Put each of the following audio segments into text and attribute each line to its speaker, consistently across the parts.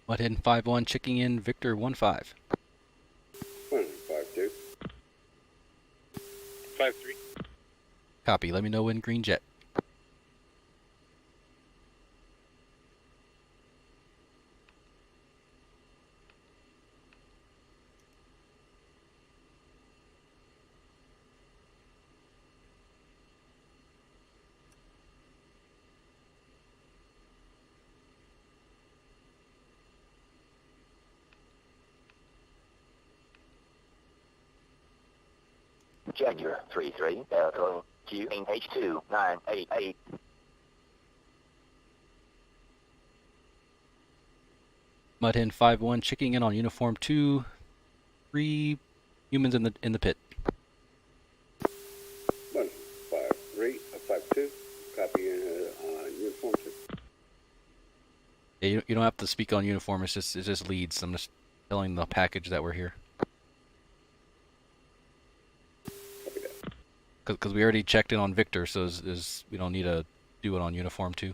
Speaker 1: Mudhen 5-1, checking in Victor 1-5.
Speaker 2: 1-5-2.
Speaker 3: 5-3.
Speaker 1: Copy. Let me know when green jet.
Speaker 4: Jaguar 33, Delta QH2988.
Speaker 1: Mudhen 5-1, checking in on uniform 2. 3 humans in the pit.
Speaker 2: 1-5-3, 5-2. Copy on uniform 2.
Speaker 1: Yeah, you don't have to speak on uniform. It's just leads. I'm just telling the package that we're here.
Speaker 2: Copy that.
Speaker 1: Because we already checked in on Victor, so we don't need to do it on uniform 2.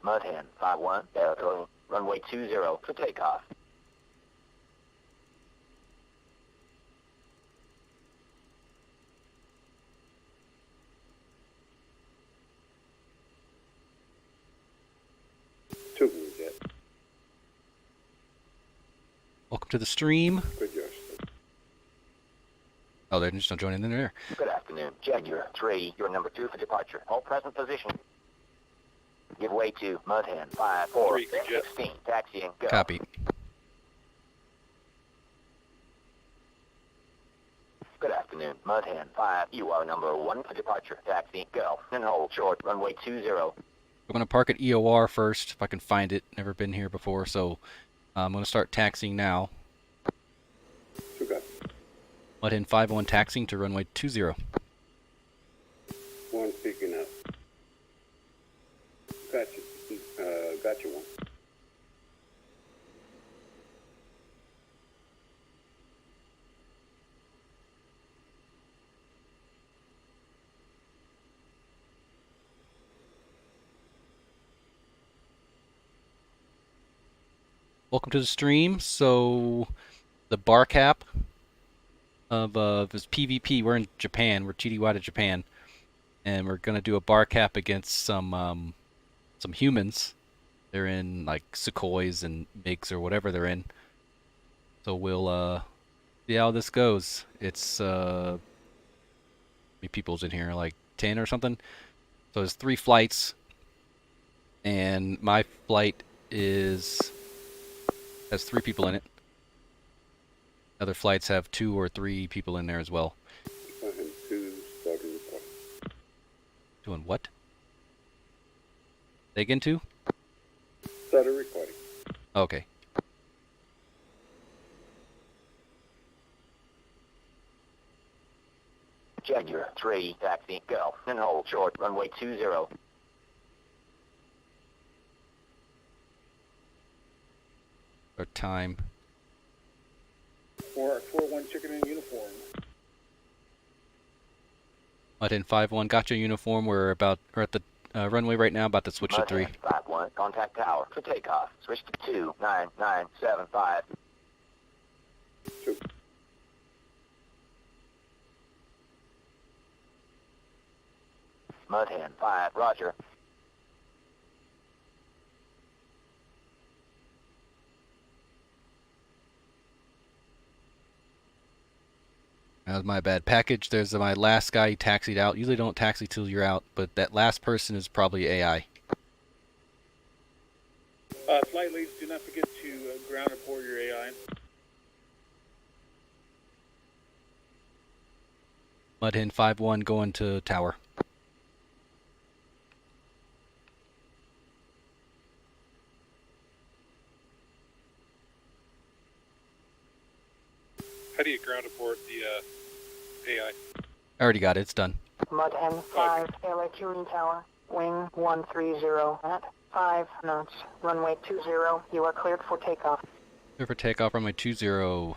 Speaker 4: Mudhen 5-1, Delta runway 20 for takeoff.
Speaker 2: Two green jet.
Speaker 1: Welcome to the stream.
Speaker 2: Good, Josh.
Speaker 1: Oh, they're just not joining in there.
Speaker 4: Good afternoon. Jaguar 3, you're number 2 for departure. Hold present position. Give way to Mudhen 5-4, 16, taxiing, go.
Speaker 1: Copy.
Speaker 4: Good afternoon. Mudhen 5, you are number 1 for departure. Taxi, go. And hold short, runway 20.
Speaker 1: We're going to park at EOR first, if I can find it. Never been here before, so I'm going to start taxiing now.
Speaker 2: Two got.
Speaker 1: Mudhen 5-1, taxiing to runway 20.
Speaker 2: One picking up. Gotcha. Gotcha one.
Speaker 1: Welcome to the stream. So, the bar cap of this PvP, we're in Japan. We're TDY to Japan. And we're going to do a bar cap against some humans. They're in, like, Sukhois and MiGs or whatever they're in. So we'll see how this goes. It's, how many people's in here? Like 10 or something? So there's 3 flights. And my flight has 3 people in it. Other flights have 2 or 3 people in there as well.
Speaker 2: And two starting recording.
Speaker 1: Doing what? They again 2?
Speaker 2: Started recording.
Speaker 1: Okay.
Speaker 4: Jaguar 3, taxi, go. And hold short, runway 20.
Speaker 1: Our time.
Speaker 2: 4-1 chicken in uniform.
Speaker 1: Mudhen 5-1, got your uniform. We're at the runway right now, about to switch to 3.
Speaker 4: 5-1, contact tower for takeoff. Switch to 29975.
Speaker 2: Two.
Speaker 4: Mudhen 5, roger.
Speaker 1: That was my bad. Package, there's my last guy, he taxied out. Usually don't taxi till you're out, but that last person is probably AI.
Speaker 3: Flight leads, do not forget to ground report your AI.
Speaker 1: Mud Hen 5-1 going to tower.
Speaker 3: How do you ground aboard the AI?
Speaker 1: I already got it. It's done.
Speaker 5: Mud Hen 5, LAQE Tower, wing 130 at 5 knots, runway 20, you are cleared for takeoff.
Speaker 1: Clear for takeoff, runway 20,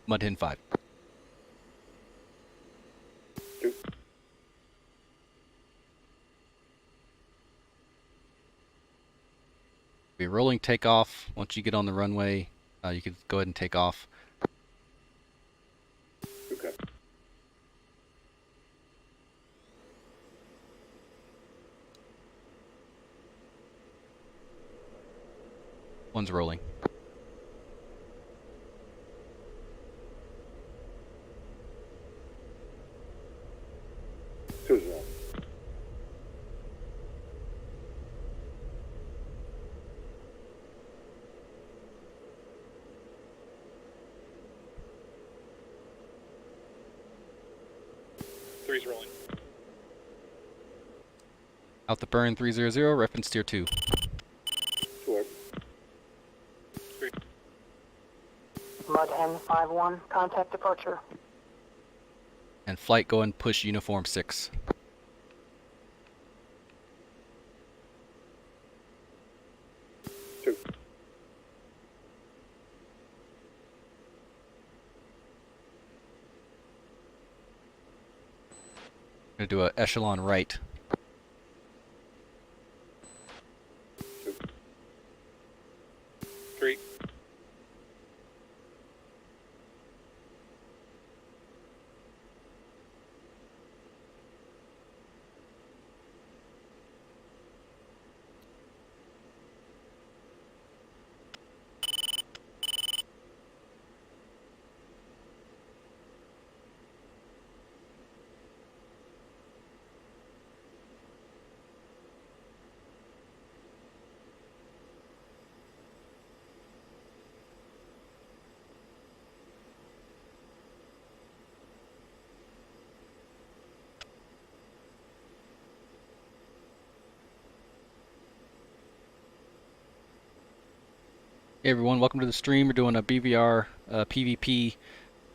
Speaker 1: Mud Hen 5.
Speaker 2: Two.
Speaker 1: Be rolling takeoff. Once you get on the runway, you can go ahead and take off.
Speaker 2: Okay.
Speaker 1: One's rolling.
Speaker 2: Two's wrong.
Speaker 3: Three's rolling.
Speaker 1: Out the burn 300, reference tier 2.
Speaker 2: Sure.
Speaker 5: Mud Hen 5-1, contact departure.
Speaker 1: And flight go and push uniform 6.
Speaker 2: Two.
Speaker 1: Gonna do a echelon right.
Speaker 2: Two.
Speaker 3: Three.
Speaker 1: Hey everyone, welcome to the stream. We're doing a BVR PvP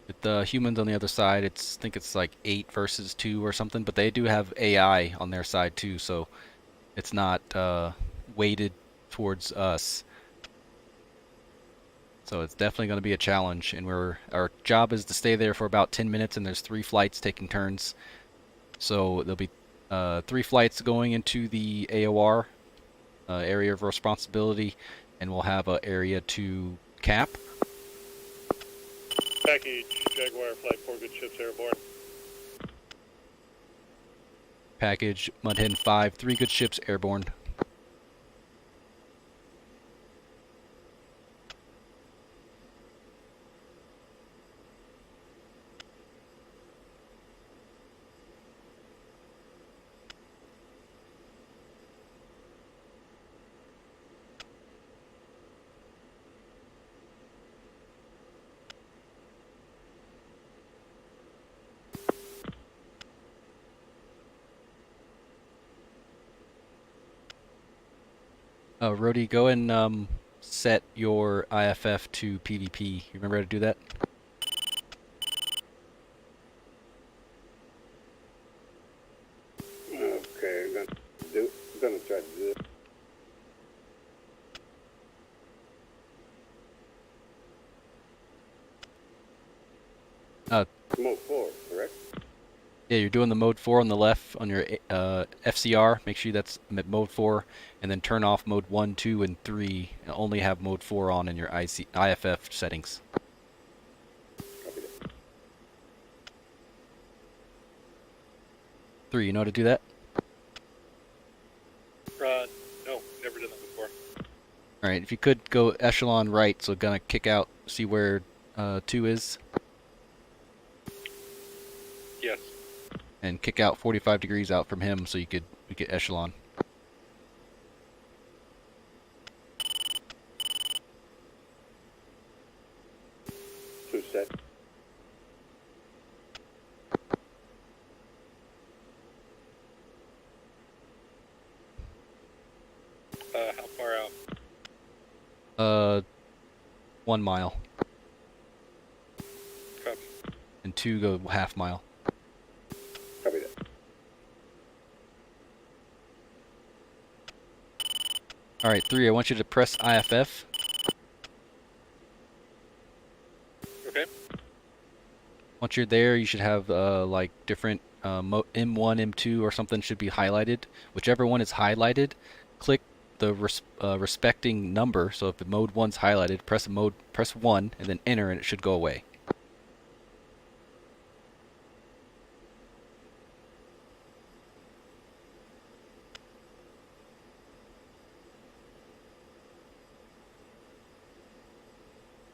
Speaker 1: with the humans on the other side. I think it's like 8 versus 2 or something, but they do have AI on their side too, so it's not weighted towards us. So it's definitely going to be a challenge, and our job is to stay there for about 10 minutes, and there's 3 flights taking turns. So there'll be 3 flights going into the AOR, area of responsibility, and we'll have an area to cap.
Speaker 3: Package Jaguar flight 4 good ships airborne.
Speaker 1: Package Mud Hen 5, 3 good ships airborne. Rody, go and set your IFF to PvP. You remember how to do that?
Speaker 2: Okay, I'm gonna try to do it. Mode 4, correct?
Speaker 1: Yeah, you're doing the mode 4 on the left on your FCR. Make sure that's mode 4, and then turn off mode 1, 2, and 3, and only have mode 4 on in your IFF settings.
Speaker 2: Copy that.
Speaker 1: 3, you know how to do that?
Speaker 3: No, never done that before.
Speaker 1: Alright, if you could go echelon right, so gonna kick out, see where 2 is,
Speaker 3: Yes.
Speaker 1: and kick out 45 degrees out from him so we get echelon.
Speaker 2: Two set.
Speaker 3: out.
Speaker 1: 1 mile.
Speaker 3: Copy.
Speaker 1: And 2 go half mile.
Speaker 2: Copy that.
Speaker 1: Alright, 3, I want you to press IFF.
Speaker 3: Okay.
Speaker 1: Once you're there, you should have like different M1, M2 or something should be highlighted. Whichever one is highlighted, click the respecting number. So if the mode 1's highlighted, press 1 and then enter and it should go away.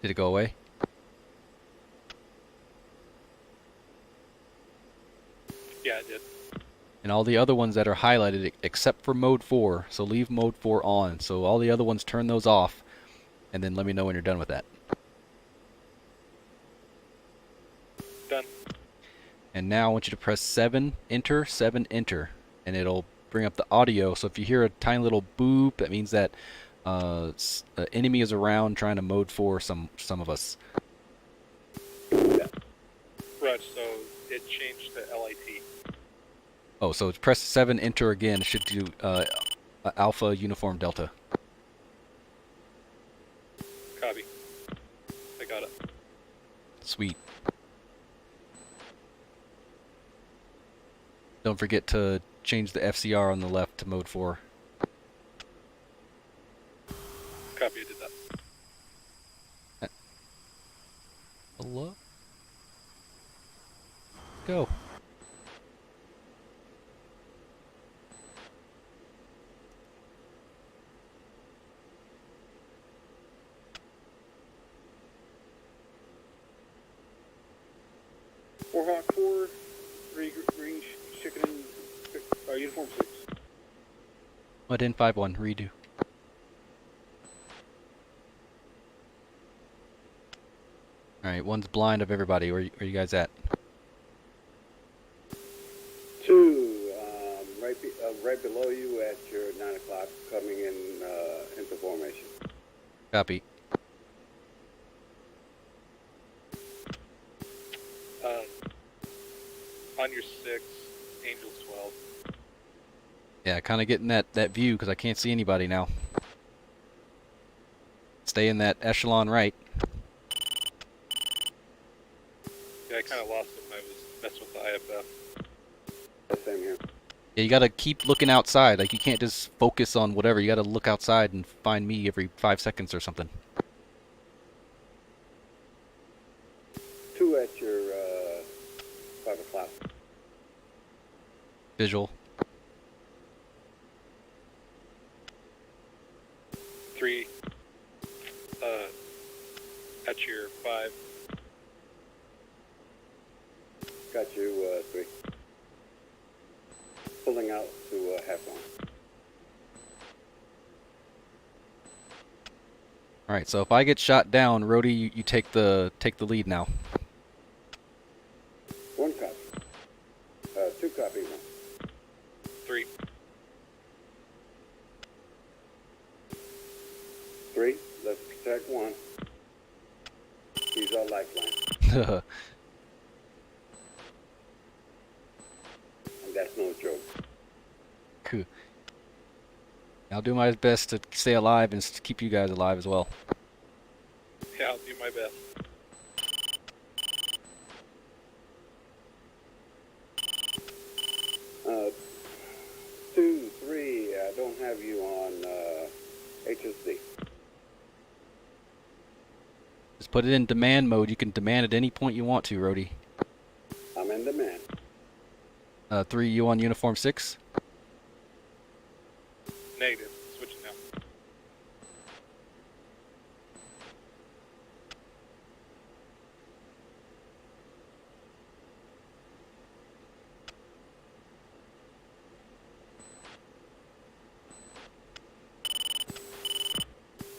Speaker 1: Did it go away?
Speaker 3: Yeah, I did.
Speaker 1: And all the other ones that are highlighted except for mode 4, so leave mode 4 on. So all the other ones, turn those off and then let me know when you're done with that.
Speaker 3: Done.
Speaker 1: And now I want you to press 7 enter, and it'll bring up the audio. So if you hear a tiny little boop, that means that an enemy is around trying to mode 4 some of us.
Speaker 3: Right, so it changed to LIT.
Speaker 1: Oh, so press 7 enter again. It should do Alpha Uniform Delta.
Speaker 3: Copy. I got it.
Speaker 1: Sweet. Don't forget to change the FCR on the left to mode 4.
Speaker 3: Copy, I did that.
Speaker 1: Hello? Go.
Speaker 2: Warhawk 4, green chicken, uniform 6.
Speaker 1: Mud in 5-1, redo. Alright, one's blind of everybody. Where you guys at?
Speaker 2: 2, right below you at your 9 o'clock, coming in into formation.
Speaker 1: Copy.
Speaker 3: On your 6, Angels 12.
Speaker 1: Yeah, kind of getting that view because I can't see anybody now. Stay in that echelon right.
Speaker 3: Yeah, I kind of lost it when I was messing with the IFF.
Speaker 2: Same here.
Speaker 1: Yeah, you gotta keep looking outside. Like, you can't just focus on whatever. You gotta look outside and find me every 5 seconds or something.
Speaker 2: 2 at your 5 o'clock.
Speaker 1: Visual.
Speaker 3: 3, at your 5.
Speaker 2: Got you 3. Pulling out to half on.
Speaker 1: Alright, so if I get shot down, Rhodey, you take the lead now.
Speaker 2: 1 copy. 2 copy 1.
Speaker 3: 3.
Speaker 2: 3, let's protect 1. He's our lifeline. And that's no joke.
Speaker 1: Cool. I'll do my best to stay alive and keep you guys alive as well.
Speaker 3: Yeah, I'll do my best.
Speaker 2: Uh, 2, 3, I don't have you on HSD.
Speaker 1: Just put it in demand mode. You can demand at any point you want to, Rhodey.
Speaker 2: I'm in demand.
Speaker 1: 3, you on uniform 6?
Speaker 3: Negative. Switching now.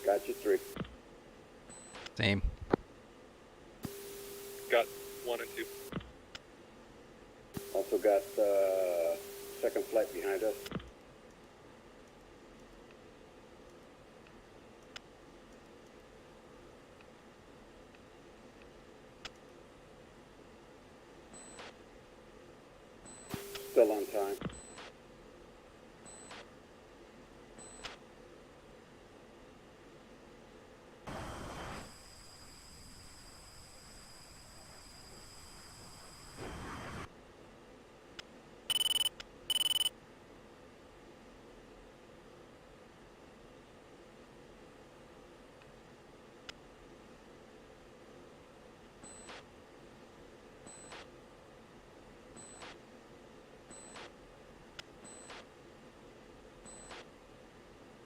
Speaker 2: Got you 3.
Speaker 1: Same.
Speaker 3: Got 1 and 2.
Speaker 2: Also got second flight behind us. Still on time.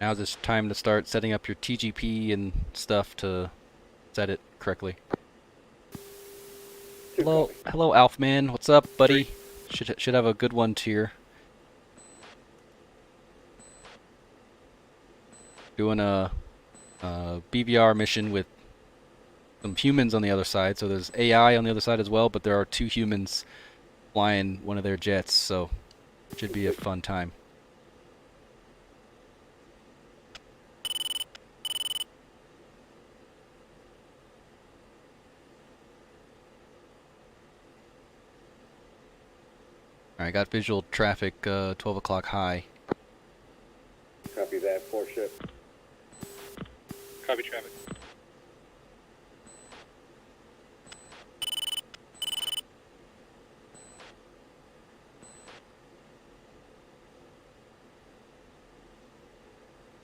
Speaker 1: Now's it's time to start setting up your TGP and stuff to set it correctly. Hello, Alfman. What's up, buddy? Should have a good one here. Doing a BVR mission with some humans on the other side. So there's AI on the other side as well, but there are 2 humans flying one of their jets. So it should be a fun time. Alright, got visual traffic, 12 o'clock high.
Speaker 2: Copy that. 4 ship.
Speaker 3: Copy traffic.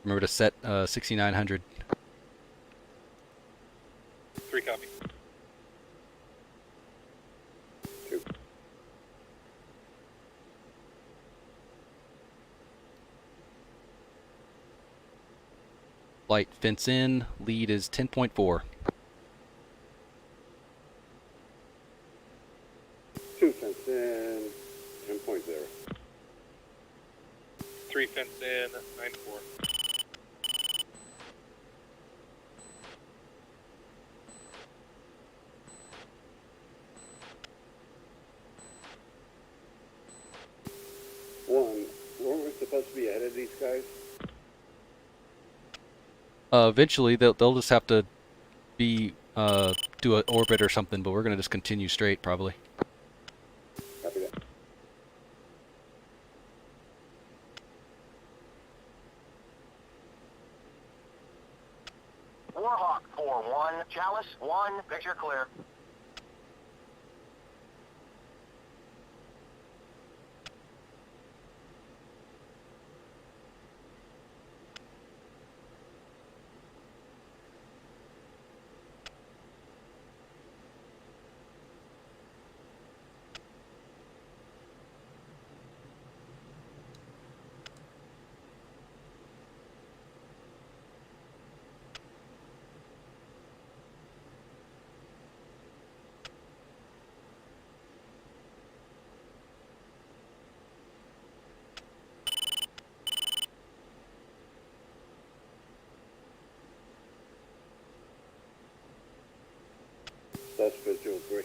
Speaker 1: Remember to set 6900.
Speaker 3: 3 copy.
Speaker 2: 2.
Speaker 1: Flight fence in, lead is 10.4.
Speaker 2: 2 fence in. 10.0.
Speaker 3: 3 fence in, 9-4.
Speaker 2: Weren't we supposed to be ahead of these guys?
Speaker 1: Eventually, they'll just have to be do an orbit or something, but we're gonna just continue straight probably.
Speaker 2: Copy that.
Speaker 4: Warhawk 4-1, Chalice 1, picture clear.
Speaker 2: That's visual 3.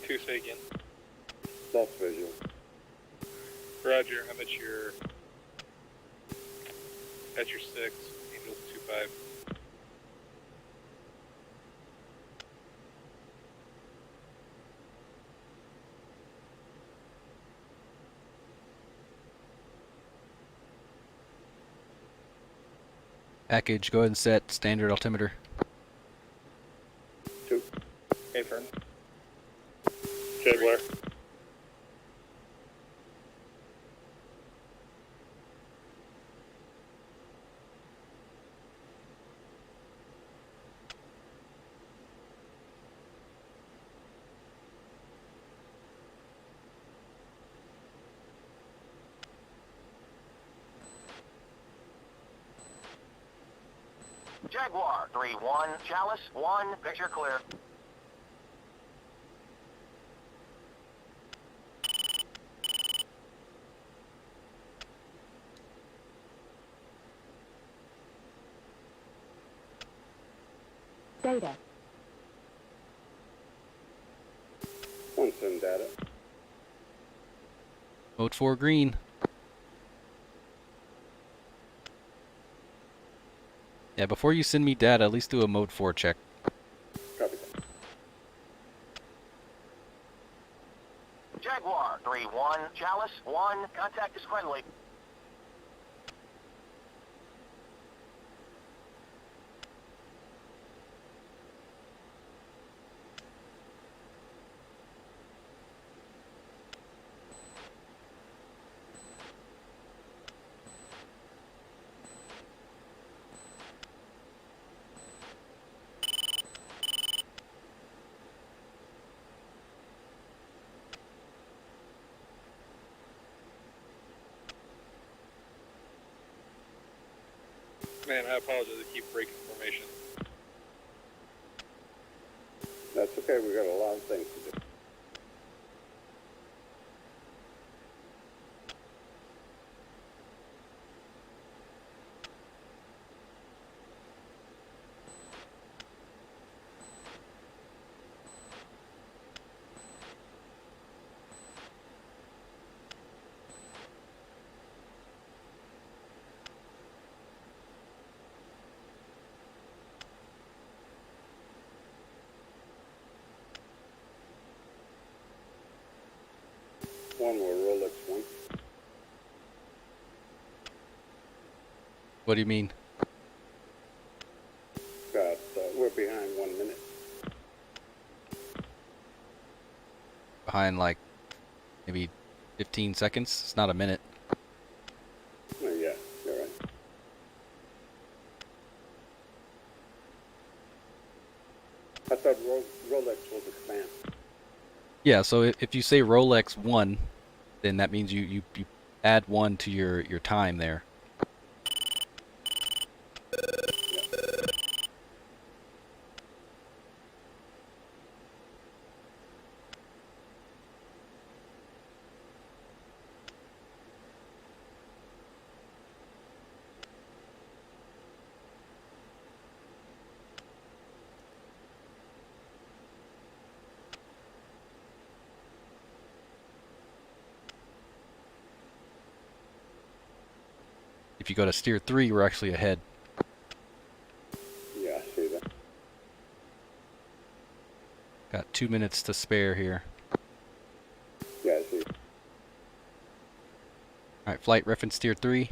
Speaker 3: 2 say again.
Speaker 2: That's visual.
Speaker 3: Roger, I'm at your 6, Angels 2-5.
Speaker 1: Package, go ahead and set standard altimeter.
Speaker 2: 2.
Speaker 3: Confirm. Jaguar.
Speaker 4: Jaguar 3-1, Chalice 1, picture clear.
Speaker 5: Data.
Speaker 2: 1 send data.
Speaker 1: Mode 4 green. Yeah, before you send me data, at least do a mode 4 check.
Speaker 2: Copy that.
Speaker 4: 1, contact is friendly.
Speaker 3: Man, I apologize. I keep breaking formation.
Speaker 2: That's okay, we got a lot of things to do. One more Rolex one.
Speaker 1: What do you mean?
Speaker 2: Got, we're behind 1 minute.
Speaker 1: Behind like maybe 15 seconds? It's not a minute.
Speaker 2: Oh, yeah, you're right. I thought Rolex was expand.
Speaker 1: Yeah, so if you say Rolex 1, then that means you add 1 to your time there. If you go to steer 3, we're actually ahead.
Speaker 2: Yeah, I see that.
Speaker 1: Got 2 minutes to spare here.
Speaker 2: Yeah, I see.
Speaker 1: Alright, flight reference steer 3.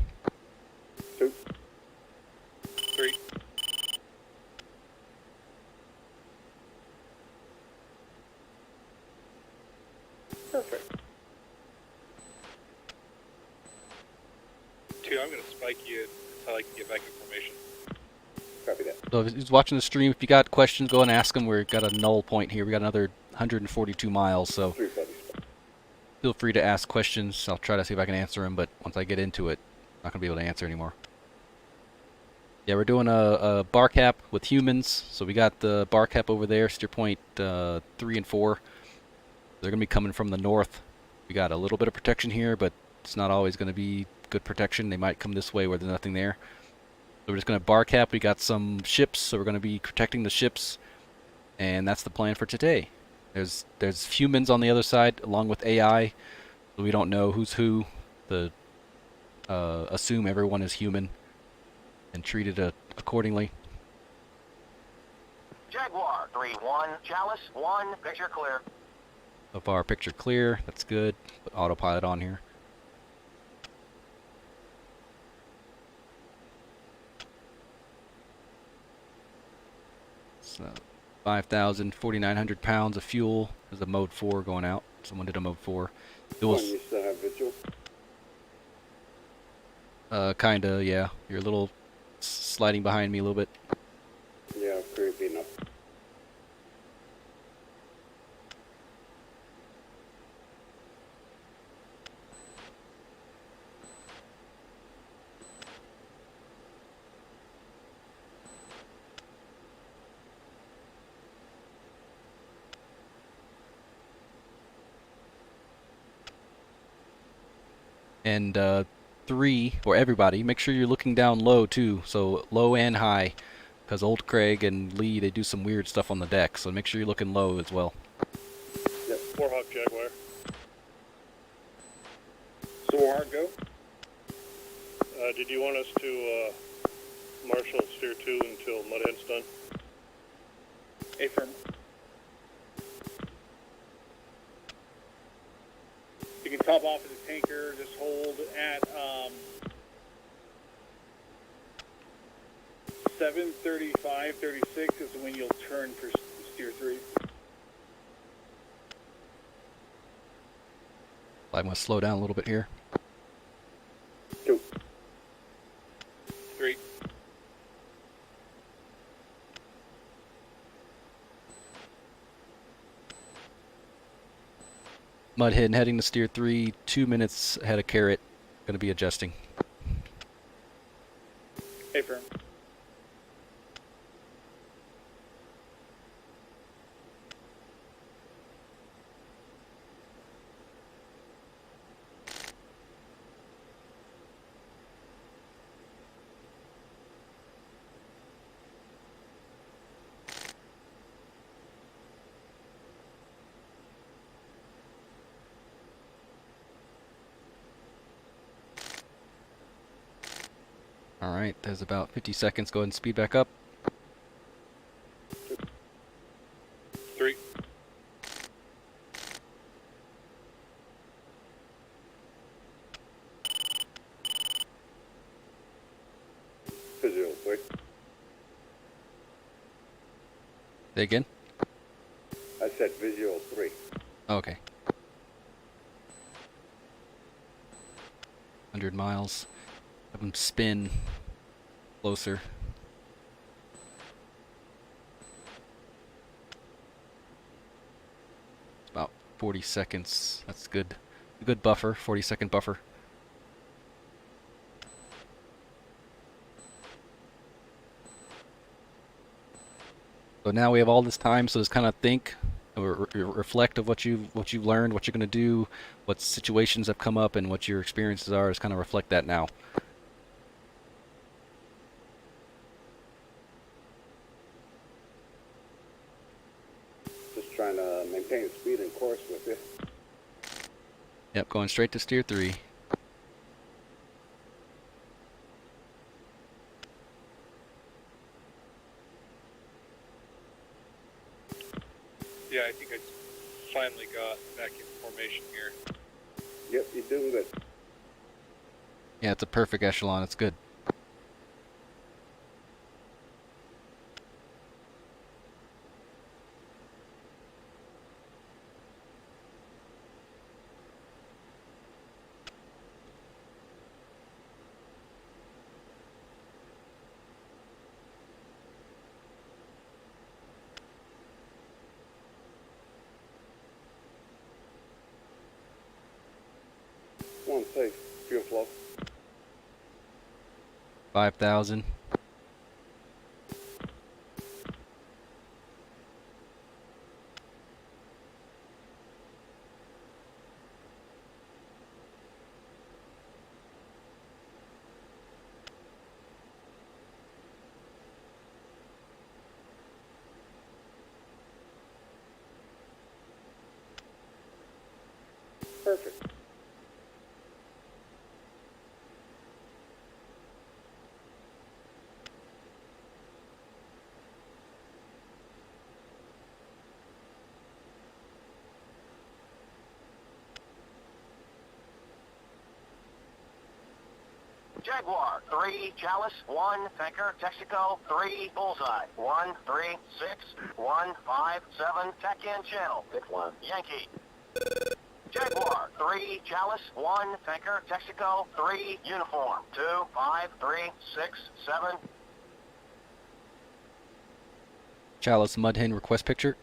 Speaker 2: 2.
Speaker 3: 3.
Speaker 2: Perfect.
Speaker 3: 2, I'm going to spike you until I can get back in formation.
Speaker 2: Copy that.
Speaker 1: So if he's watching the stream, if you got questions, go and ask him. We've got a null point here. We got another 142 miles, so
Speaker 2: 3 buddies.
Speaker 1: feel free to ask questions. I'll try to see if I can answer them, but once I get into it, I'm not going to be able to answer anymore. Yeah, we're doing a bar cap with humans. So we got the bar cap over there, steer point 3 and 4. They're going to be coming from the north. We got a little bit of protection here, but it's not always going to be good protection. They might come this way where there's nothing there. So we're just going to bar cap. We got some ships, so we're going to be protecting the ships. And that's the plan for today. There's humans on the other side, along with AI. So we don't know who's who. Assume everyone is human and treat it accordingly.
Speaker 4: Jaguar 3-1, Chalice 1, picture clear.
Speaker 1: So far, picture clear. That's good. Put autopilot on here. So 4,900 pounds of fuel. There's a mode 4 going out. Someone did a mode 4. It
Speaker 2: One,
Speaker 1: was
Speaker 2: you still have visual?
Speaker 1: kinda, yeah. You're a little sliding behind me a little bit.
Speaker 2: Yeah, creepy enough.
Speaker 1: And 3, or everybody, make sure you're looking down low too. So low and high. Because old Craig and Lee, they do some weird stuff on the deck. So make sure you're looking low as well.
Speaker 2: Yep.
Speaker 3: Warhawk Jaguar.
Speaker 2: So Warhawk, go?
Speaker 3: Did you want us to marshal steer 2 until Mudhead's done?
Speaker 2: Affirm. You can tell
Speaker 6: pop off of the tanker. Just hold at 7:35:36 is when you'll turn for steer 3.
Speaker 1: I'm going to slow down a little bit here.
Speaker 2: 2.
Speaker 3: 3.
Speaker 1: Mudhead heading to steer 3, 2 minutes ahead of Carrot. Going to be adjusting.
Speaker 6: Hey, firm.
Speaker 1: Alright, there's about 50 seconds. Go ahead and speed back up.
Speaker 3: 3.
Speaker 2: Visual 3.
Speaker 1: Say again?
Speaker 2: I said visual 3.
Speaker 1: Okay. 100 miles. Have them spin closer. It's about 40 seconds. That's good. A good buffer, 40-second buffer. So now we have all this time, so just kind of think, reflect of what you've learned, what you're going to do, what situations have come up, and what your experiences are. Just kind of reflect that now.
Speaker 2: Just trying to maintain speed and course with you.
Speaker 1: Yep, going straight to steer 3.
Speaker 3: Yeah, I think I finally got back in formation here.
Speaker 2: Yep, you're doing good.
Speaker 1: Yeah, it's a perfect echelon. It's good.
Speaker 2: One safe. Fuel flow.
Speaker 1: 5,000.
Speaker 2: Perfect.
Speaker 4: Jaguar, 3, Chalice, 1, Tanker, Texaco, 3, Bullseye, 1, 3, 6, 1, 5, 7, Tech in channel, pick 1, Yankee. Jaguar, 3, Chalice, 1, Tanker, Texaco, 3, Uniform, 2, 5, 3, 6, 7.
Speaker 1: Chalice Mudhen request picture.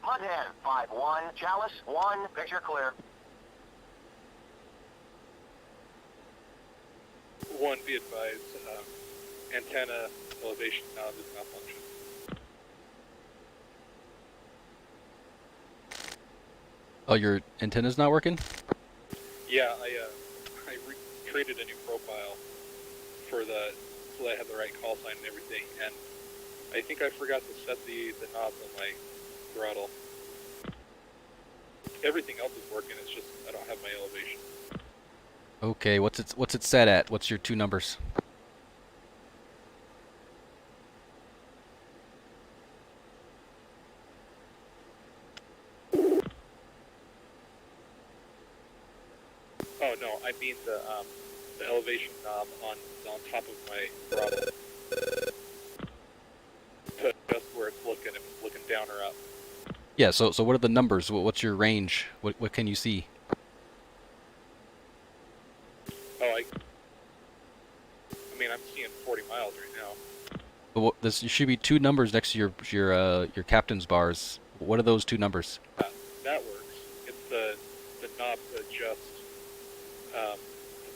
Speaker 4: Mudhead, 5-1, Chalice, 1, picture clear.
Speaker 3: 1, be advised, antenna elevation now does not function.
Speaker 1: Oh, your antenna's not working?
Speaker 3: Yeah, I created a new profile for so that I have the right call sign and everything, and I think I forgot to set the knobs on my throttle. Everything else is working, it's just I don't have my elevation.
Speaker 1: Okay, what's it set at? What's your two numbers?
Speaker 3: Oh no, I mean the elevation knob on top of my throttle. To adjust where it's looking, if it's looking down or up.
Speaker 1: Yeah. So what are the numbers? What's your range? What can you see?
Speaker 3: Oh, I mean, I'm seeing 40 miles right now.
Speaker 1: There should be two numbers next to your captain's bars. What are those two numbers?
Speaker 3: That works. It's the knob to adjust, to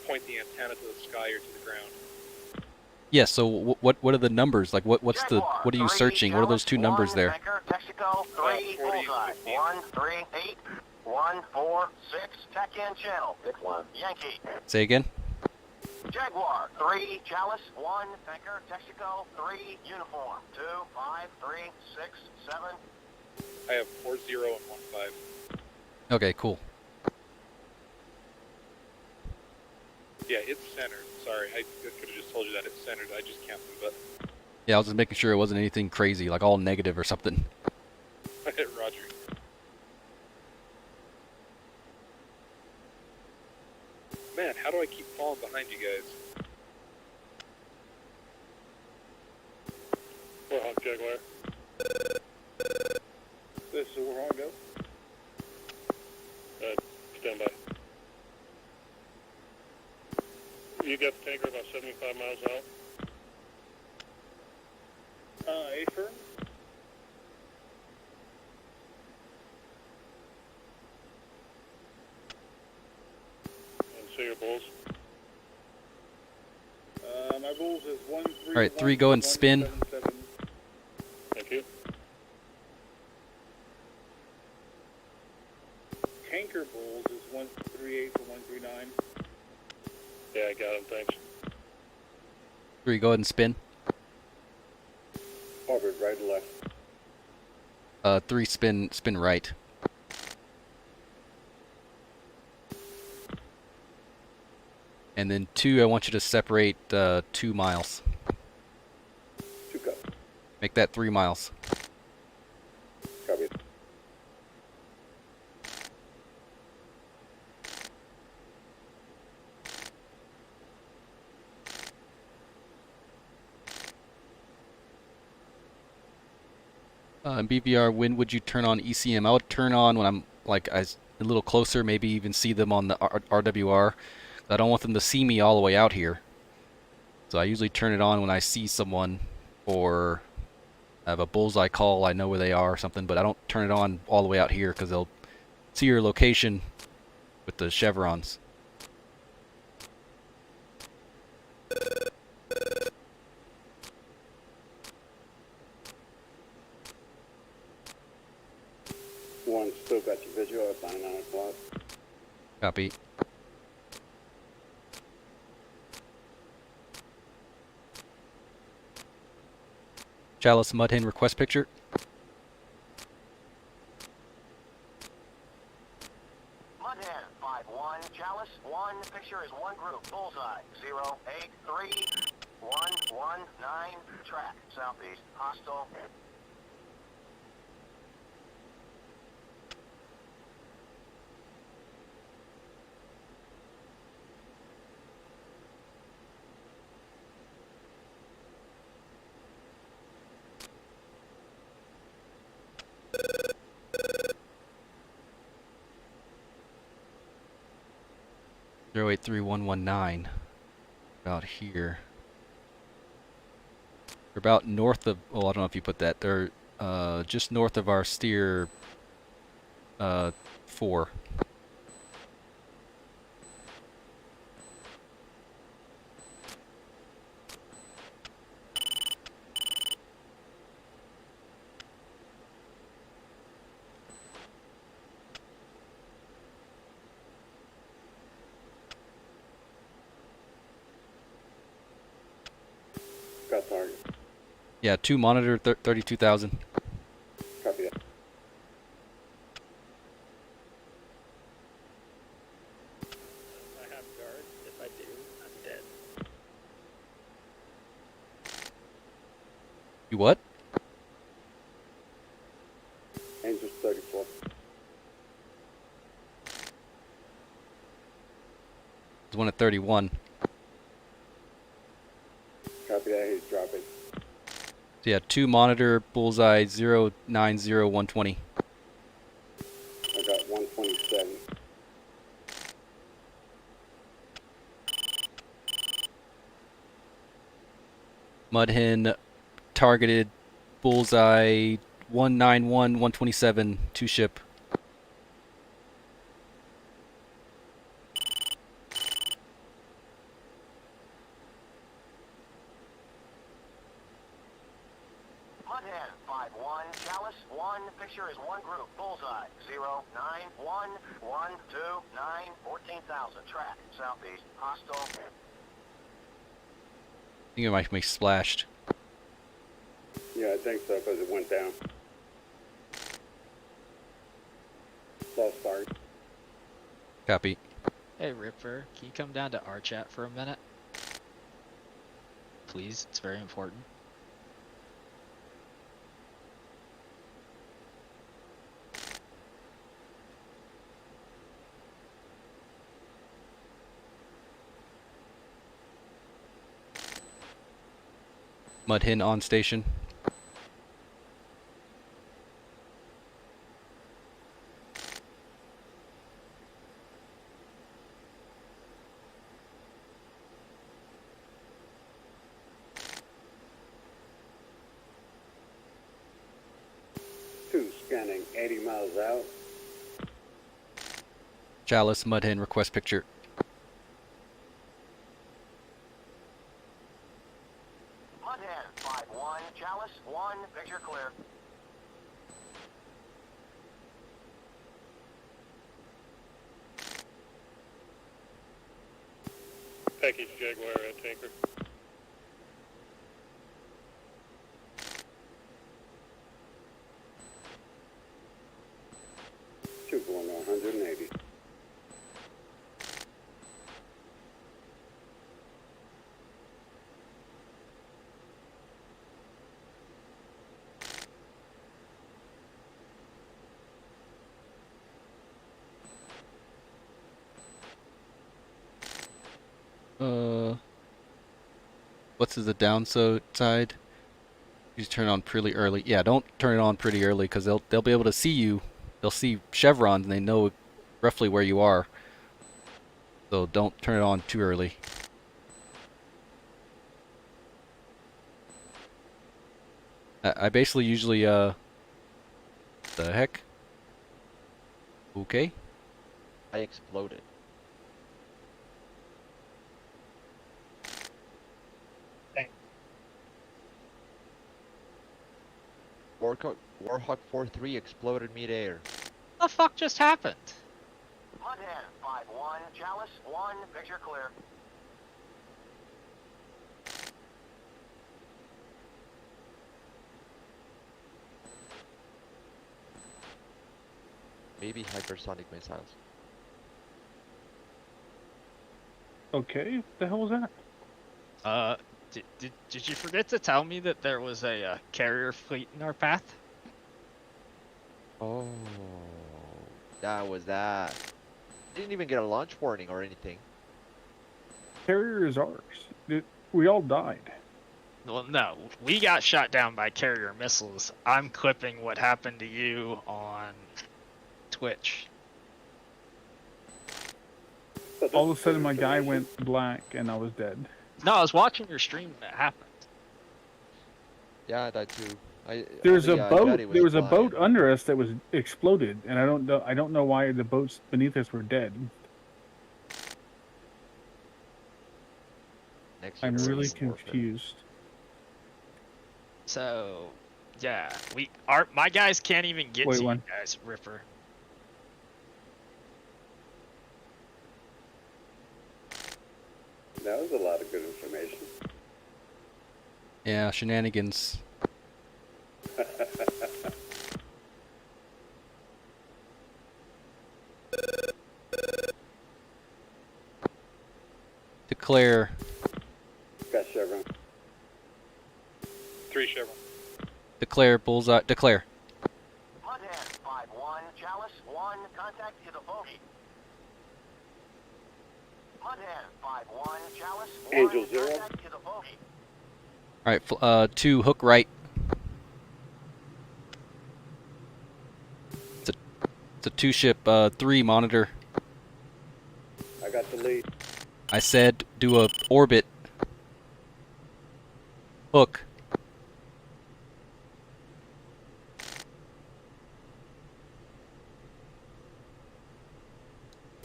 Speaker 3: point the antenna to the sky or to the ground.
Speaker 1: Yeah. So what are the numbers? Like what
Speaker 4: Jaguar,
Speaker 1: are you
Speaker 4: 3,
Speaker 1: searching? What are those two
Speaker 4: Dallas,
Speaker 1: numbers
Speaker 4: 1,
Speaker 1: there?
Speaker 4: Tanker, Texaco, 3,
Speaker 3: 40,
Speaker 4: bullseye.
Speaker 3: 15.
Speaker 4: 1, 3, 8, 1, 4, 6, tech in channel. Pick 1. Yankee.
Speaker 1: Say again.
Speaker 4: Jaguar, 3, Chalice, 1, Tanker, Texaco, 3, uniform. 2, 5, 3, 6, 7.
Speaker 3: I have 40 and 15.
Speaker 1: Okay. Cool.
Speaker 3: Yeah, it's centered. Sorry, I could have just told you that it's centered. I just can't move it.
Speaker 1: Yeah, I was just making sure it wasn't anything crazy, like all negative or something.
Speaker 3: Roger. Man, how do I keep falling behind you guys? Warhawk Jaguar.
Speaker 6: This is Warhawk, go.
Speaker 3: Stand by. You got the tanker about 75 miles out.
Speaker 6: A-firm.
Speaker 3: And say your bulls.
Speaker 6: My bulls is 1, 3,
Speaker 1: All right, 3, go and spin.
Speaker 6: 7, 7.
Speaker 3: Thank you.
Speaker 6: Tanker bulls is 138 to 139.
Speaker 3: Yeah, I got him, thanks.
Speaker 1: 3, go ahead and spin.
Speaker 2: Orbit, right or left?
Speaker 1: 3, spin right. And then 2, I want you to separate 2 miles.
Speaker 2: 2 go.
Speaker 1: Make that 3 miles.
Speaker 2: Copy.
Speaker 1: In BVR, when would you turn on ECM? I would turn on when I'm a little closer, maybe even see them on the RWR. I don't want them to see me all the way out here. So I usually turn it on when I see someone, or I have a bullseye call, I know where they are or something, but I don't turn it on all the way out here because they'll see your location with the chevrons.
Speaker 2: One, still got your visual at 9 o'clock.
Speaker 1: Copy. Chalice Mudhen request picture.
Speaker 4: Mudhead, 5-1, Chalice, 1, picture is 1 group, bullseye, 0, 8, 3, 1, 1, 9, track, southeast, hostile.
Speaker 1: Zero 083-119. About here. They're about north of. Oh, I don't know if you put that. They're just north of our steer 4.
Speaker 2: Got target.
Speaker 1: Yeah, 2 monitor 32,000.
Speaker 2: Copy that.
Speaker 6: I have guard. If I do, I'm dead.
Speaker 1: You what?
Speaker 2: Angels 34.
Speaker 1: There's one at 31.
Speaker 2: Copy that. He's dropping.
Speaker 1: So yeah, 2 monitor, bullseye 090120.
Speaker 2: I got 127.
Speaker 1: Mudhen targeted bullseye 191 127, 2 ship.
Speaker 4: Mudhead, 5-1, Chalice, 1, picture is 1 group, bullseye, 0, 9, 1, 1, 2, 9, 14,000, track, southeast, hostile.
Speaker 1: I think it might be splashed.
Speaker 2: Yeah, I think so, because it went down. Lost target.
Speaker 1: Copy.
Speaker 6: Hey, Ripper, can you come down to our chat for a minute? Please, it's very important.
Speaker 1: Mudhen on station.
Speaker 2: Two scanning 80 miles out.
Speaker 1: Chalice, Mudhen, request picture.
Speaker 4: Mudhead, 5-1, Chalice, 1, picture clear.
Speaker 3: Package Jaguar tanker.
Speaker 2: Two going 180.
Speaker 1: What's the downside? You turn it on pretty early. Yeah, don't turn it on pretty early because they'll be able to see you. They'll see chevrons and they know roughly where you are. So don't turn it on too early. I basically usually the heck? Okay.
Speaker 7: I exploded. Warhawk 4-3 exploded mid-air.
Speaker 6: The fuck just happened?
Speaker 4: Mudhead, 5-1, Chalice, 1, picture clear.
Speaker 7: Maybe hypersonic missiles.
Speaker 8: Okay, what the hell was that?
Speaker 6: Did you forget to tell me that there was a carrier fleet in our path?
Speaker 7: Oh, that was that. Didn't even get a launch warning or anything.
Speaker 8: Carrier is ours. We all died.
Speaker 6: Well, no, we got shot down by carrier missiles. I'm clipping what happened to you on Twitch.
Speaker 8: All of a sudden, my guy went black, and I was dead.
Speaker 6: No, I was watching your stream when it happened.
Speaker 7: Yeah, I died too.
Speaker 8: There's a
Speaker 7: I
Speaker 8: boat.
Speaker 7: bet it
Speaker 8: There was a
Speaker 7: flying.
Speaker 8: boat under us that was exploded, and I don't know. I don't know why the boats beneath us were dead.
Speaker 7: Next
Speaker 8: I'm really
Speaker 7: generation warfare.
Speaker 8: confused.
Speaker 6: So, yeah, my guys can't even get
Speaker 8: Wait,
Speaker 6: to
Speaker 8: one.
Speaker 6: you guys, Ripper.
Speaker 2: That was a lot of good information.
Speaker 1: Yeah, shenanigans. Declare.
Speaker 2: Got Chevron.
Speaker 3: 3 Chevron.
Speaker 1: Declare bullseye. Declare.
Speaker 4: Mudhead, 5-1, Chalice, 1, contact is a bogey. Mudhead 5-1, Chalice 1,
Speaker 2: Angel 0.
Speaker 4: contact to the bogey.
Speaker 1: Alright, 2, hook right. It's a 2-ship, 3, monitor.
Speaker 2: I got the lead.
Speaker 1: I said do a orbit. Hook.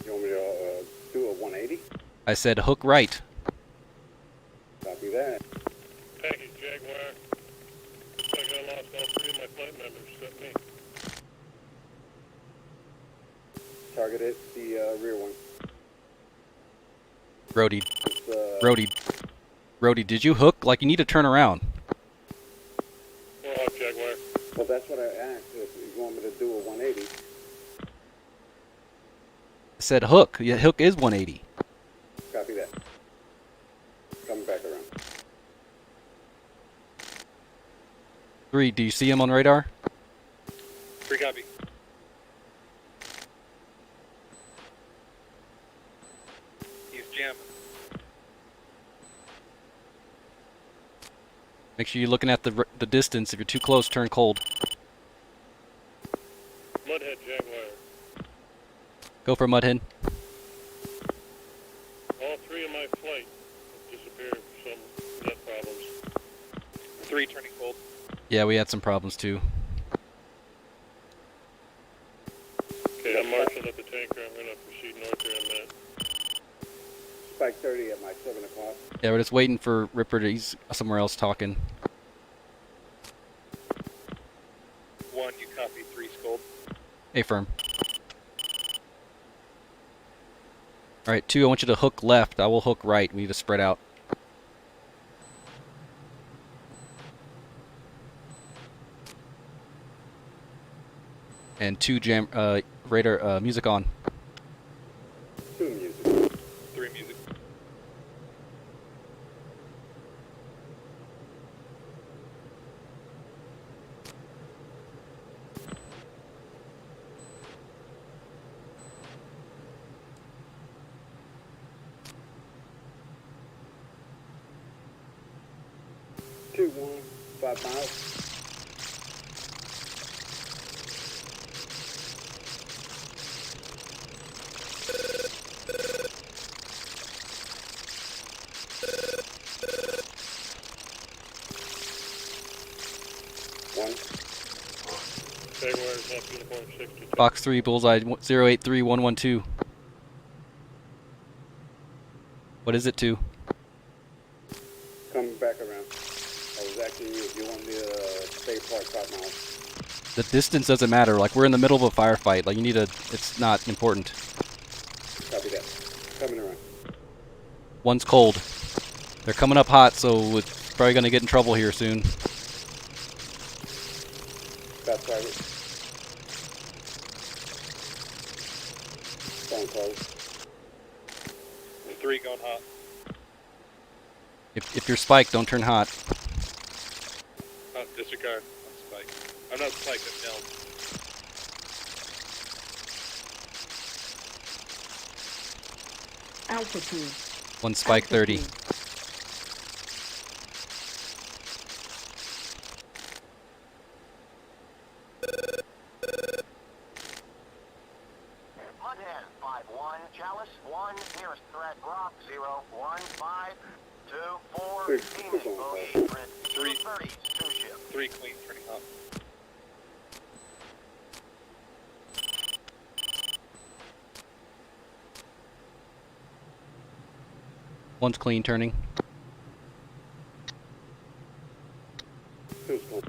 Speaker 2: You want me to do a 180?
Speaker 1: I said hook right.
Speaker 2: Copy that.
Speaker 3: Package Jaguar. Looks like I lost all 3 of my flight members except me.
Speaker 2: Targeted the rear one.
Speaker 1: Brody.
Speaker 2: It's,
Speaker 1: Brody, did you hook? Like, you need to turn around.
Speaker 3: Warhawk Jaguar.
Speaker 2: Well, that's what I asked. If you want me to do a 180.
Speaker 1: I said hook. Yeah, hook is 180.
Speaker 2: Copy that. Coming back around.
Speaker 1: 3, do you see him on radar?
Speaker 3: 3 copy. He's jamming.
Speaker 1: Make sure you're looking at the distance. If you're too close, turn cold.
Speaker 3: Mudhead Jaguar.
Speaker 1: Go for Mudhead.
Speaker 3: All 3 of my flight disappeared for some net problems. 3 turning cold.
Speaker 1: Yeah, we had some problems too.
Speaker 3: Okay, I'm marshaled at the tanker. I'm going to proceed north here in a minute.
Speaker 2: Spike 30 at my 7 o'clock.
Speaker 1: Yeah, we're just waiting for Ripper to, he's somewhere else talking.
Speaker 3: 1, you copy 3 cold.
Speaker 1: Affirm. Alright, 2, I want you to hook left. I will hook right. We need to spread out. And 2, jam, radar, music on.
Speaker 2: 2 music.
Speaker 3: 3 music.
Speaker 2: Two, 1, 5 miles.
Speaker 3: Jaguars up uniform 60.
Speaker 1: Box 3, bullseye 083112. What is it, 2?
Speaker 2: Coming back around. I was asking you if you want me to stay apart 5 miles.
Speaker 1: The distance doesn't matter. Like, we're in the middle of a firefight. Like, you need to, it's not important.
Speaker 2: Copy that. Coming around.
Speaker 1: 1's cold. They're coming up hot, so it's probably going to get in trouble here soon.
Speaker 2: That's private. Phone close.
Speaker 3: 3 going hot.
Speaker 1: If you're spiked, don't turn hot.
Speaker 3: Disregard. I'm spiked. I'm not spiked, I'm nailed.
Speaker 5: Altitude.
Speaker 1: 1 spike 30.
Speaker 4: Mudhead 5-1, Chalice 1, nearest threat Rock 015 24,
Speaker 2: Good.
Speaker 4: Phoenix
Speaker 2: Good.
Speaker 4: bogey, grid
Speaker 3: 3.
Speaker 4: 230, 2 ship.
Speaker 3: 3 clean turning up.
Speaker 1: One's clean turning.
Speaker 2: 2's clean.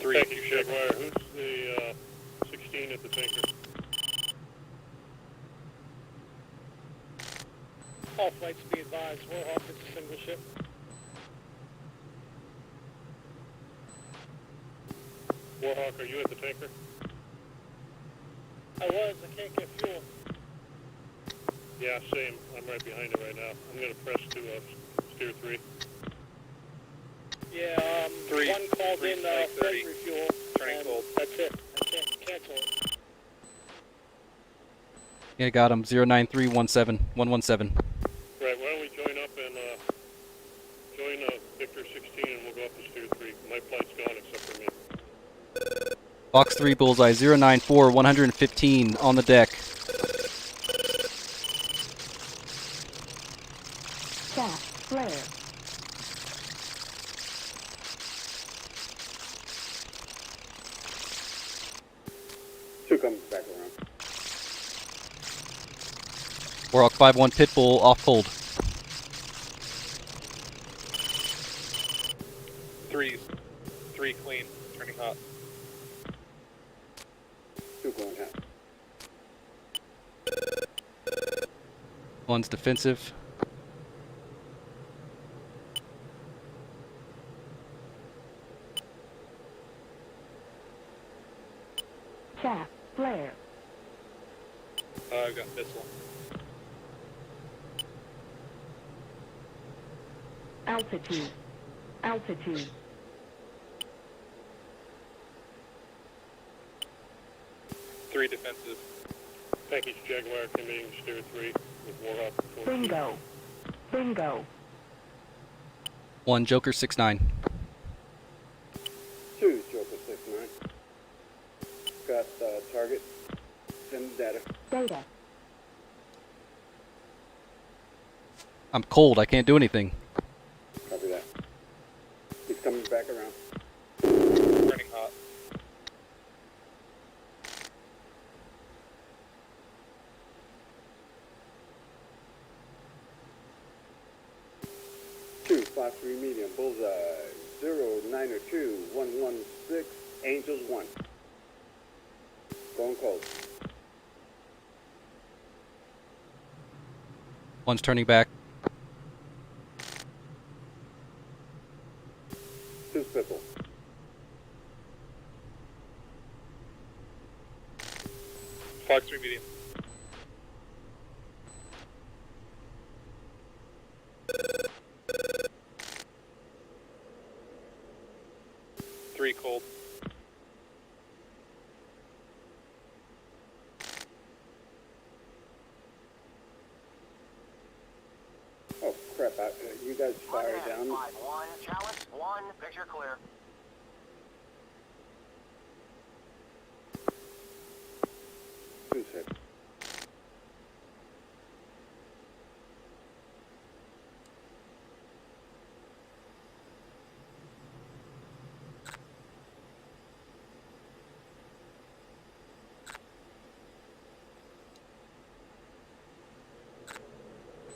Speaker 3: 3. Thank you, Jaguar. Who's the 16 at the tanker?
Speaker 9: All flights be advised. Warhawk is a single ship.
Speaker 3: Warhawk, are you at the tanker?
Speaker 9: I was. I can't get fuel.
Speaker 3: Yeah, same. I'm right behind it right now. I'm going to press to steer 3.
Speaker 9: Yeah,
Speaker 3: 3,
Speaker 9: one called
Speaker 3: 3
Speaker 9: in
Speaker 3: spike 30.
Speaker 9: flight refuel.
Speaker 3: Turning
Speaker 9: and
Speaker 3: cold.
Speaker 9: That's it. I can't cancel it.
Speaker 1: Yeah, got him. 09317
Speaker 9: Right, why don't we join up and join Victor 16 and we'll go up to Steer 3. My flight's gone except for me.
Speaker 1: Fox 3 Bullseye 094 115 on the deck.
Speaker 5: Cat, flare.
Speaker 2: Two comes back around.
Speaker 1: Warhawk 5-1 Pitbull off cold.
Speaker 3: Three clean, turning hot.
Speaker 2: Two going hot.
Speaker 1: One's defensive.
Speaker 5: Cat, flare.
Speaker 3: I've got missile.
Speaker 5: Altitude. Altitude.
Speaker 3: Three defensive.
Speaker 9: Package Jaguar committing Steer 3 with Warhawk 14.
Speaker 5: Bingo. Bingo.
Speaker 1: 1 Joker 6-9.
Speaker 2: Two Joker 6-9. Got target. Send data.
Speaker 5: Data.
Speaker 1: I'm cold. I can't do anything.
Speaker 2: Copy that. He's coming back around.
Speaker 3: Turning hot.
Speaker 2: Two, Fox 3 medium, bullseye, 092 116, Angels 1. Going cold.
Speaker 1: One's turning back.
Speaker 2: Two Spitball.
Speaker 3: Fox 3 medium. Three cold.
Speaker 2: Oh crap, you guys fire down.
Speaker 4: 5-1, Chalice 1, picture clear.
Speaker 2: Two hit.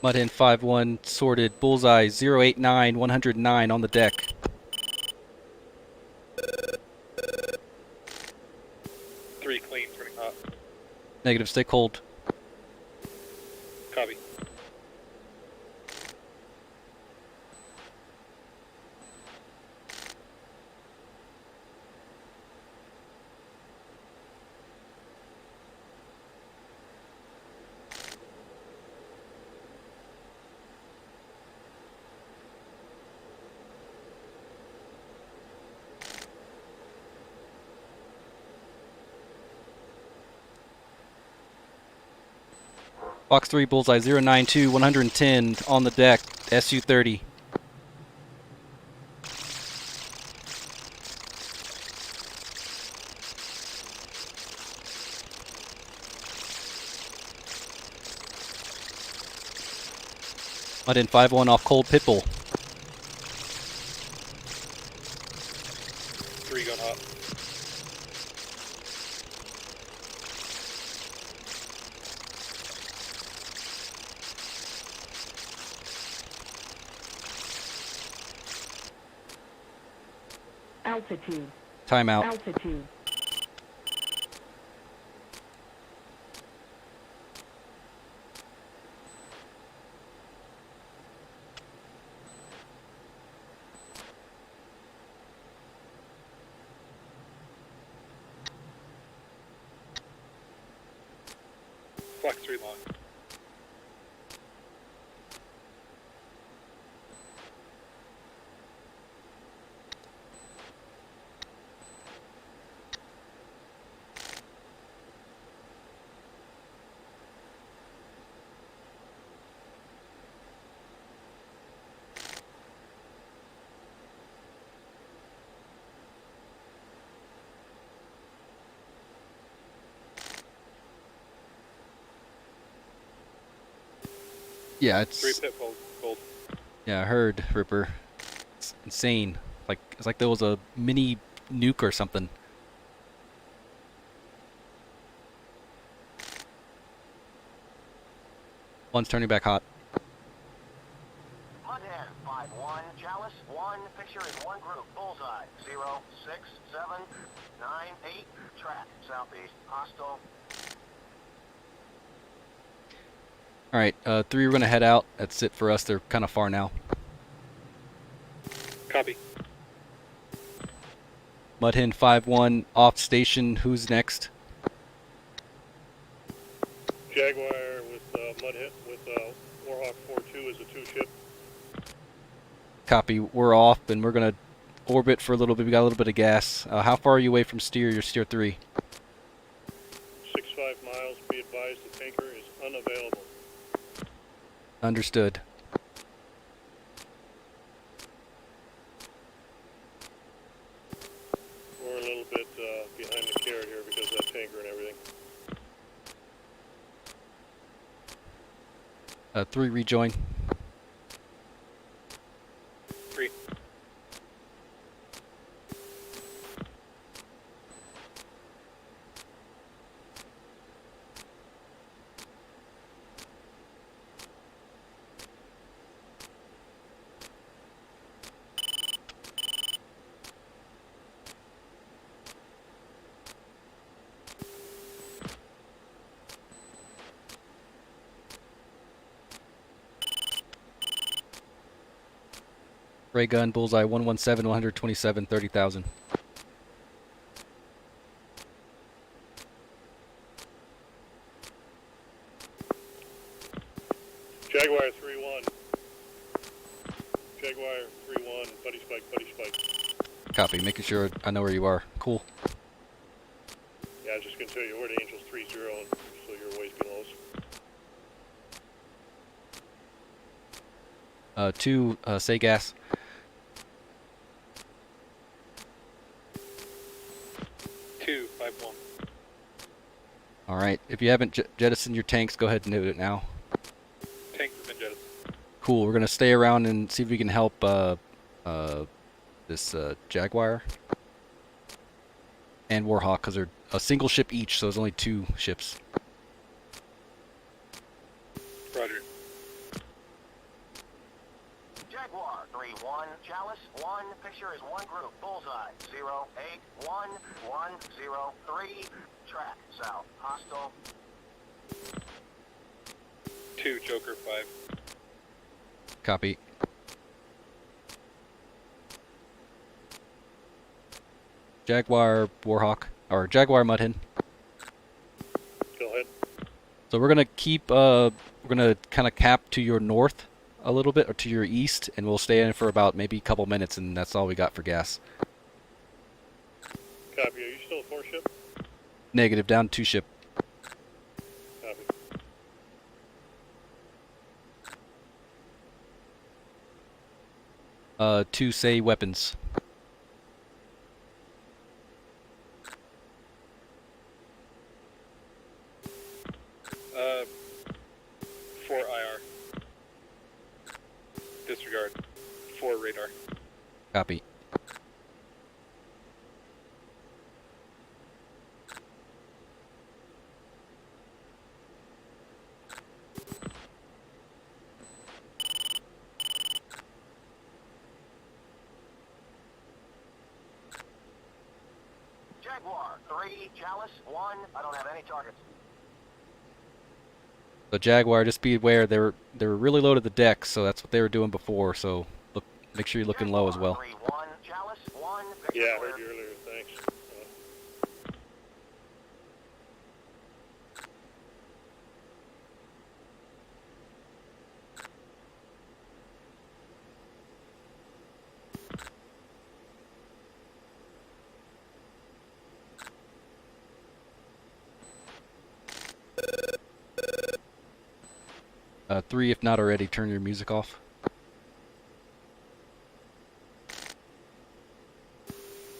Speaker 1: Mudhen 5-1 sorted. Bullseye 089 109 on the deck.
Speaker 3: Three clean, turning hot.
Speaker 1: Negative. Stay cold.
Speaker 3: Copy.
Speaker 1: Fox 3 Bullseye 092 110 on the deck. SU-30. Mudhen 5-1 off cold Pitbull.
Speaker 3: Three going hot.
Speaker 5: Altitude.
Speaker 1: Timeout.
Speaker 5: Altitude.
Speaker 3: Fox 3 long.
Speaker 1: Yeah,
Speaker 3: 3
Speaker 1: it's
Speaker 3: pit gold.
Speaker 1: yeah. I heard Ripper. It's insane. Like it's like there was a mini nuke or something. One's turning back hot.
Speaker 4: Mudhead, 5-1, Chalice, 1, picture is 1 group, bullseye, 0, 6, 7, 9, 8, track, southeast, hostile.
Speaker 1: All right, 3. We're gonna head out. That's it for us. They're kind of far now.
Speaker 3: Copy.
Speaker 1: Mudhen 5-1 off station. Who's next?
Speaker 9: Jaguar with Mudhit with Warhawk 4-2 is a 2-ship.
Speaker 1: Copy. We're off, and we're gonna orbit for a little bit. We got a little bit of gas. How far are you away from steer? You're steer 3.
Speaker 9: 6-5 miles. Be advised the tanker is unavailable.
Speaker 1: Understood.
Speaker 9: We're a little bit behind the carrot here because of that tanker and everything.
Speaker 1: 3 rejoin.
Speaker 3: 3.
Speaker 1: Ray gun bullseye 117 127 30,000.
Speaker 9: Jaguar 3-1. Jaguar 3-1. Buddy spike. Buddy spike.
Speaker 1: Copy. Making sure I know where you are. Cool.
Speaker 9: Yeah, I was just gonna tell you we're at Angels 3-0, so you're ways below us.
Speaker 1: 2 say gas.
Speaker 3: 2, 5-1.
Speaker 1: All right. If you haven't jettisoned your tanks, go ahead and do it now.
Speaker 3: Tanks have been jettisoned.
Speaker 1: Cool. We're gonna stay around and see if we can help this Jaguar and Warhawk because they're a single ship each, so there's only 2 ships.
Speaker 3: Roger.
Speaker 4: Jaguar, 3-1, Chalice, 1, picture is 1 group, bullseye, 0, 8, 1, 1, 0, 3, track, south, hostile.
Speaker 3: 2, Joker 5.
Speaker 1: Copy. Jaguar Warhawk or Jaguar Mudhen.
Speaker 9: Go ahead.
Speaker 1: So we're gonna keep we're gonna kind of cap to your north a little bit or to your east, and we'll stay in for about maybe a couple minutes, and that's all we got for gas.
Speaker 9: Copy. Are you still a 4-ship?
Speaker 1: Negative, down 2 ship.
Speaker 9: Copy.
Speaker 1: 2 say weapons.
Speaker 3: Uh, 4 IR. Disregard. 4 radar.
Speaker 1: Copy.
Speaker 4: Jaguar, 3, Chalice, 1, I don't have any targets.
Speaker 1: So Jaguar, just be aware they were really low to the deck, so that's what they were doing before. So look, make sure you're looking low as well.
Speaker 4: 3-1, Chalice, 1, picture
Speaker 9: Yeah, I
Speaker 4: clear.
Speaker 9: heard you earlier. Thanks.
Speaker 1: Three, if not already, turn your music off.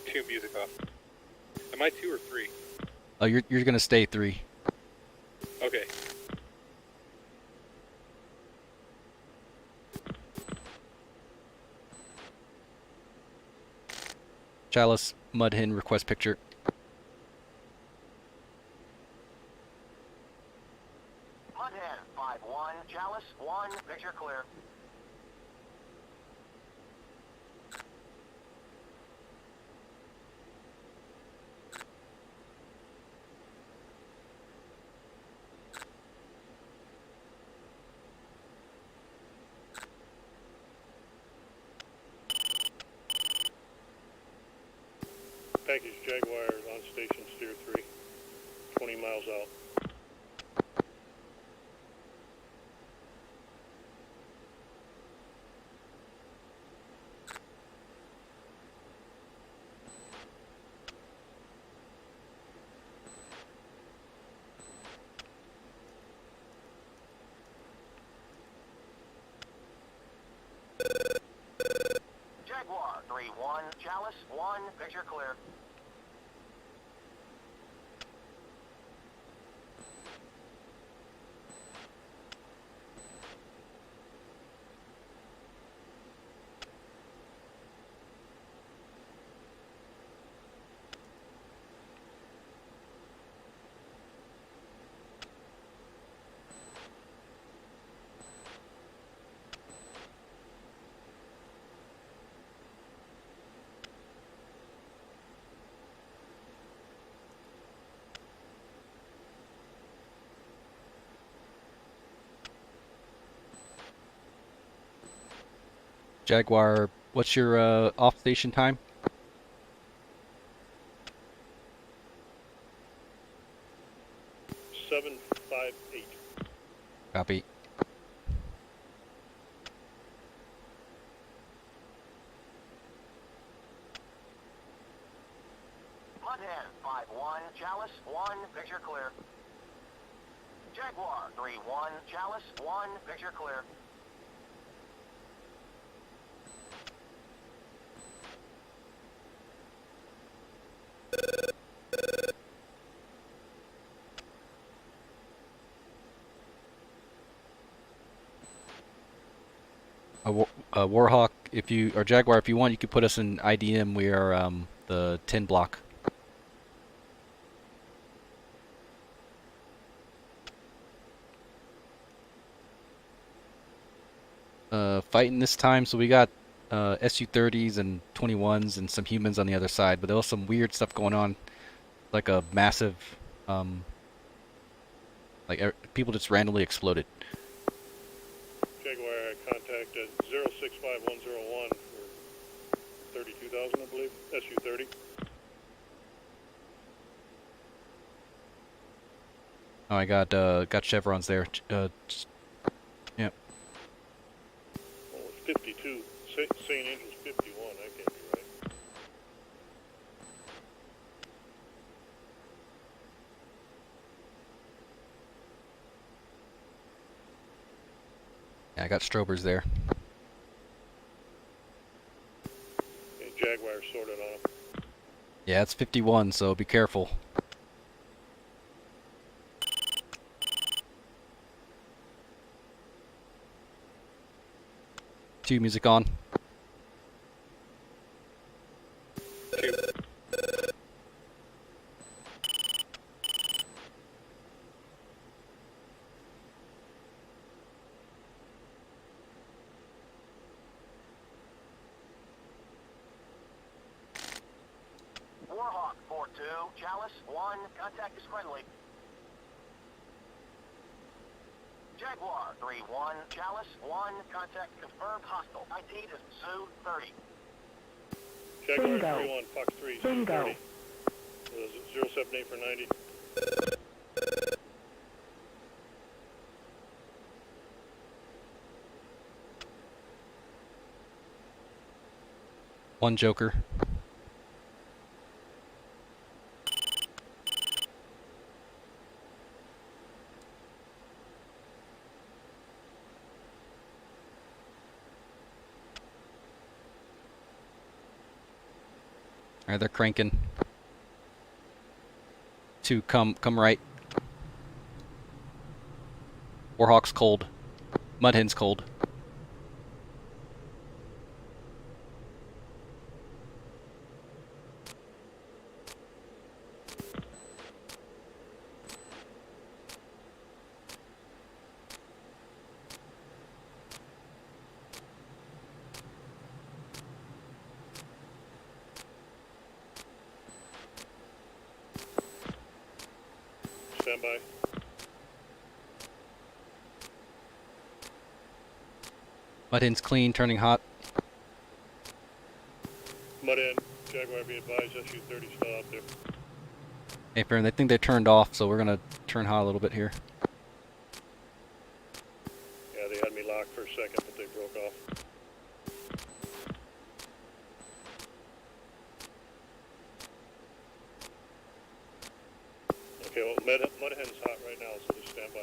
Speaker 3: 2 music off. Am I 2 or 3?
Speaker 1: You're gonna stay 3.
Speaker 3: Okay.
Speaker 1: Chalice, Mudhen, request picture.
Speaker 4: Mudhead 5-1, Chalice 1, picture clear.
Speaker 9: Package Jaguar on station, steer 3, 20 miles out.
Speaker 4: Jaguar 3-1, Chalice 1, picture clear.
Speaker 1: Jaguar, what's your off station time?
Speaker 9: 758.
Speaker 1: Copy.
Speaker 4: Mudhead 5-1, Chalice 1, picture clear. Jaguar 3-1, Chalice 1, picture clear.
Speaker 1: Warhawk, if you or Jaguar, if you want, you could put us in IDM. We are the 10 block. Fighting this time, so we got SU-30s and 21s and some humans on the other side, but there was some weird stuff going on, like a massive, people just randomly exploded.
Speaker 9: Jaguar contact at 065101 for 32,000, I believe. SU-30.
Speaker 1: Oh, I got chevrons there. Yeah.
Speaker 9: Oh, 52. St. Angel's 51. That can't be right.
Speaker 1: Yeah, I got strobers there.
Speaker 9: Okay, Jaguar sorted on him.
Speaker 1: Yeah, it's 51, so be careful. Cue music on.
Speaker 4: Warhawk 4-2, Chalice 1, contact is friendly. Jaguar 3-1, Chalice 1, contact confirmed hostile. IT is Zoo 30.
Speaker 9: Jaguar
Speaker 5: Bingo.
Speaker 9: 31, Fox 3,
Speaker 5: Bingo.
Speaker 9: 30. 078 for 90.
Speaker 1: One Joker. Alright, they're cranking. Two, come right. Warhawk's cold. Mudhen's cold.
Speaker 9: stand by.
Speaker 1: Mud Hen's clean, turning hot.
Speaker 9: Mud end, Jaguar be advised, SU-30 still out there.
Speaker 1: Hey, Baron, they think they turned off, so we're gonna turn hot a little bit here.
Speaker 9: Yeah, they had me locked for a second, but they broke off. Okay, well, Mud Hen's hot right now, so just stand by.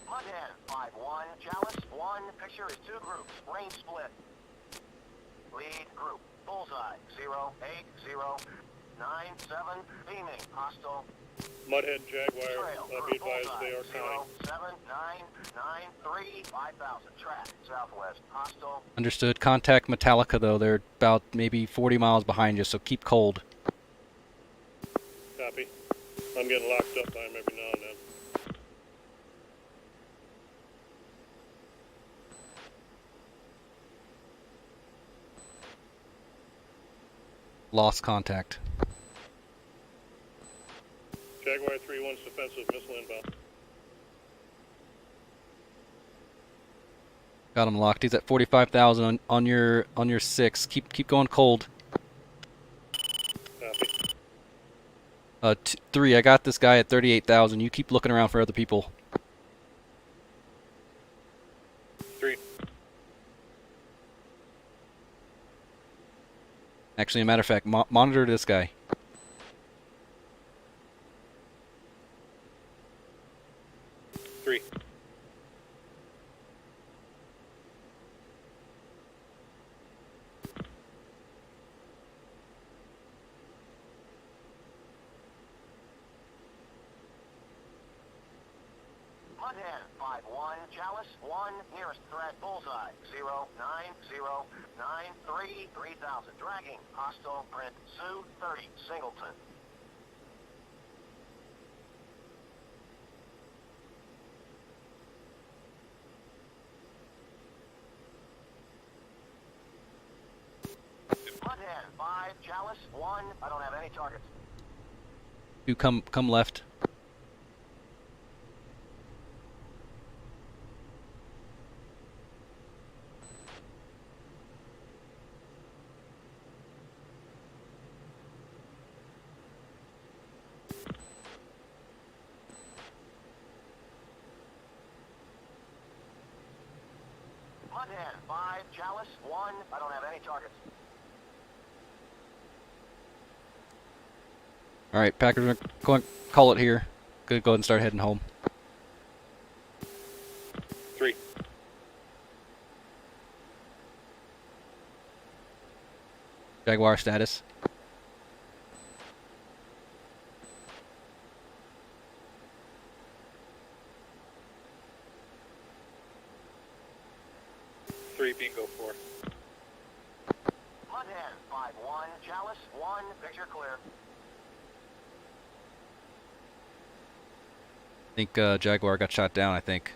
Speaker 4: Mudhead, 5-1, Chalice, 1, picture is 2 groups, range split. Lead group, bullseye, 08097, beaming, hostile,
Speaker 9: Mudhead and Jaguar,
Speaker 4: trail,
Speaker 9: be
Speaker 4: group
Speaker 9: advised
Speaker 4: bullseye,
Speaker 9: they are kind.
Speaker 4: 07993, 5000, track, southwest, hostile,
Speaker 1: Understood. Contact Metallica, though. They're about maybe 40 miles behind you, so keep cold.
Speaker 9: Copy. I'm getting locked up by him every now and then.
Speaker 1: Lost contact.
Speaker 9: Jaguar 3-1's defensive missile inbound.
Speaker 1: Got him locked. He's at 45,000 on your 6. Keep going cold.
Speaker 9: Copy.
Speaker 1: 3. I got this guy at 38,000. You keep looking around for other people.
Speaker 3: 3.
Speaker 1: Actually, a matter of fact, monitor this guy.
Speaker 4: Mudhead, 5-1, Chalice, 1, nearest threat, bullseye, 09093, 3000, dragging, hostile, print, Sioux, 30, Singleton. Mudhead, 5, Chalice, 1, I don't have any targets.
Speaker 1: You come left.
Speaker 4: Mudhead, 5, Chalice, 1, I don't have any targets.
Speaker 1: All right, Packers, we're going to call it here. Go ahead and start heading home.
Speaker 3: 3.
Speaker 1: Jaguar status.
Speaker 3: Bingo 4.
Speaker 4: Mudhead, 5-1, Chalice, 1, picture clear.
Speaker 1: I think Jaguar got shot down, I think.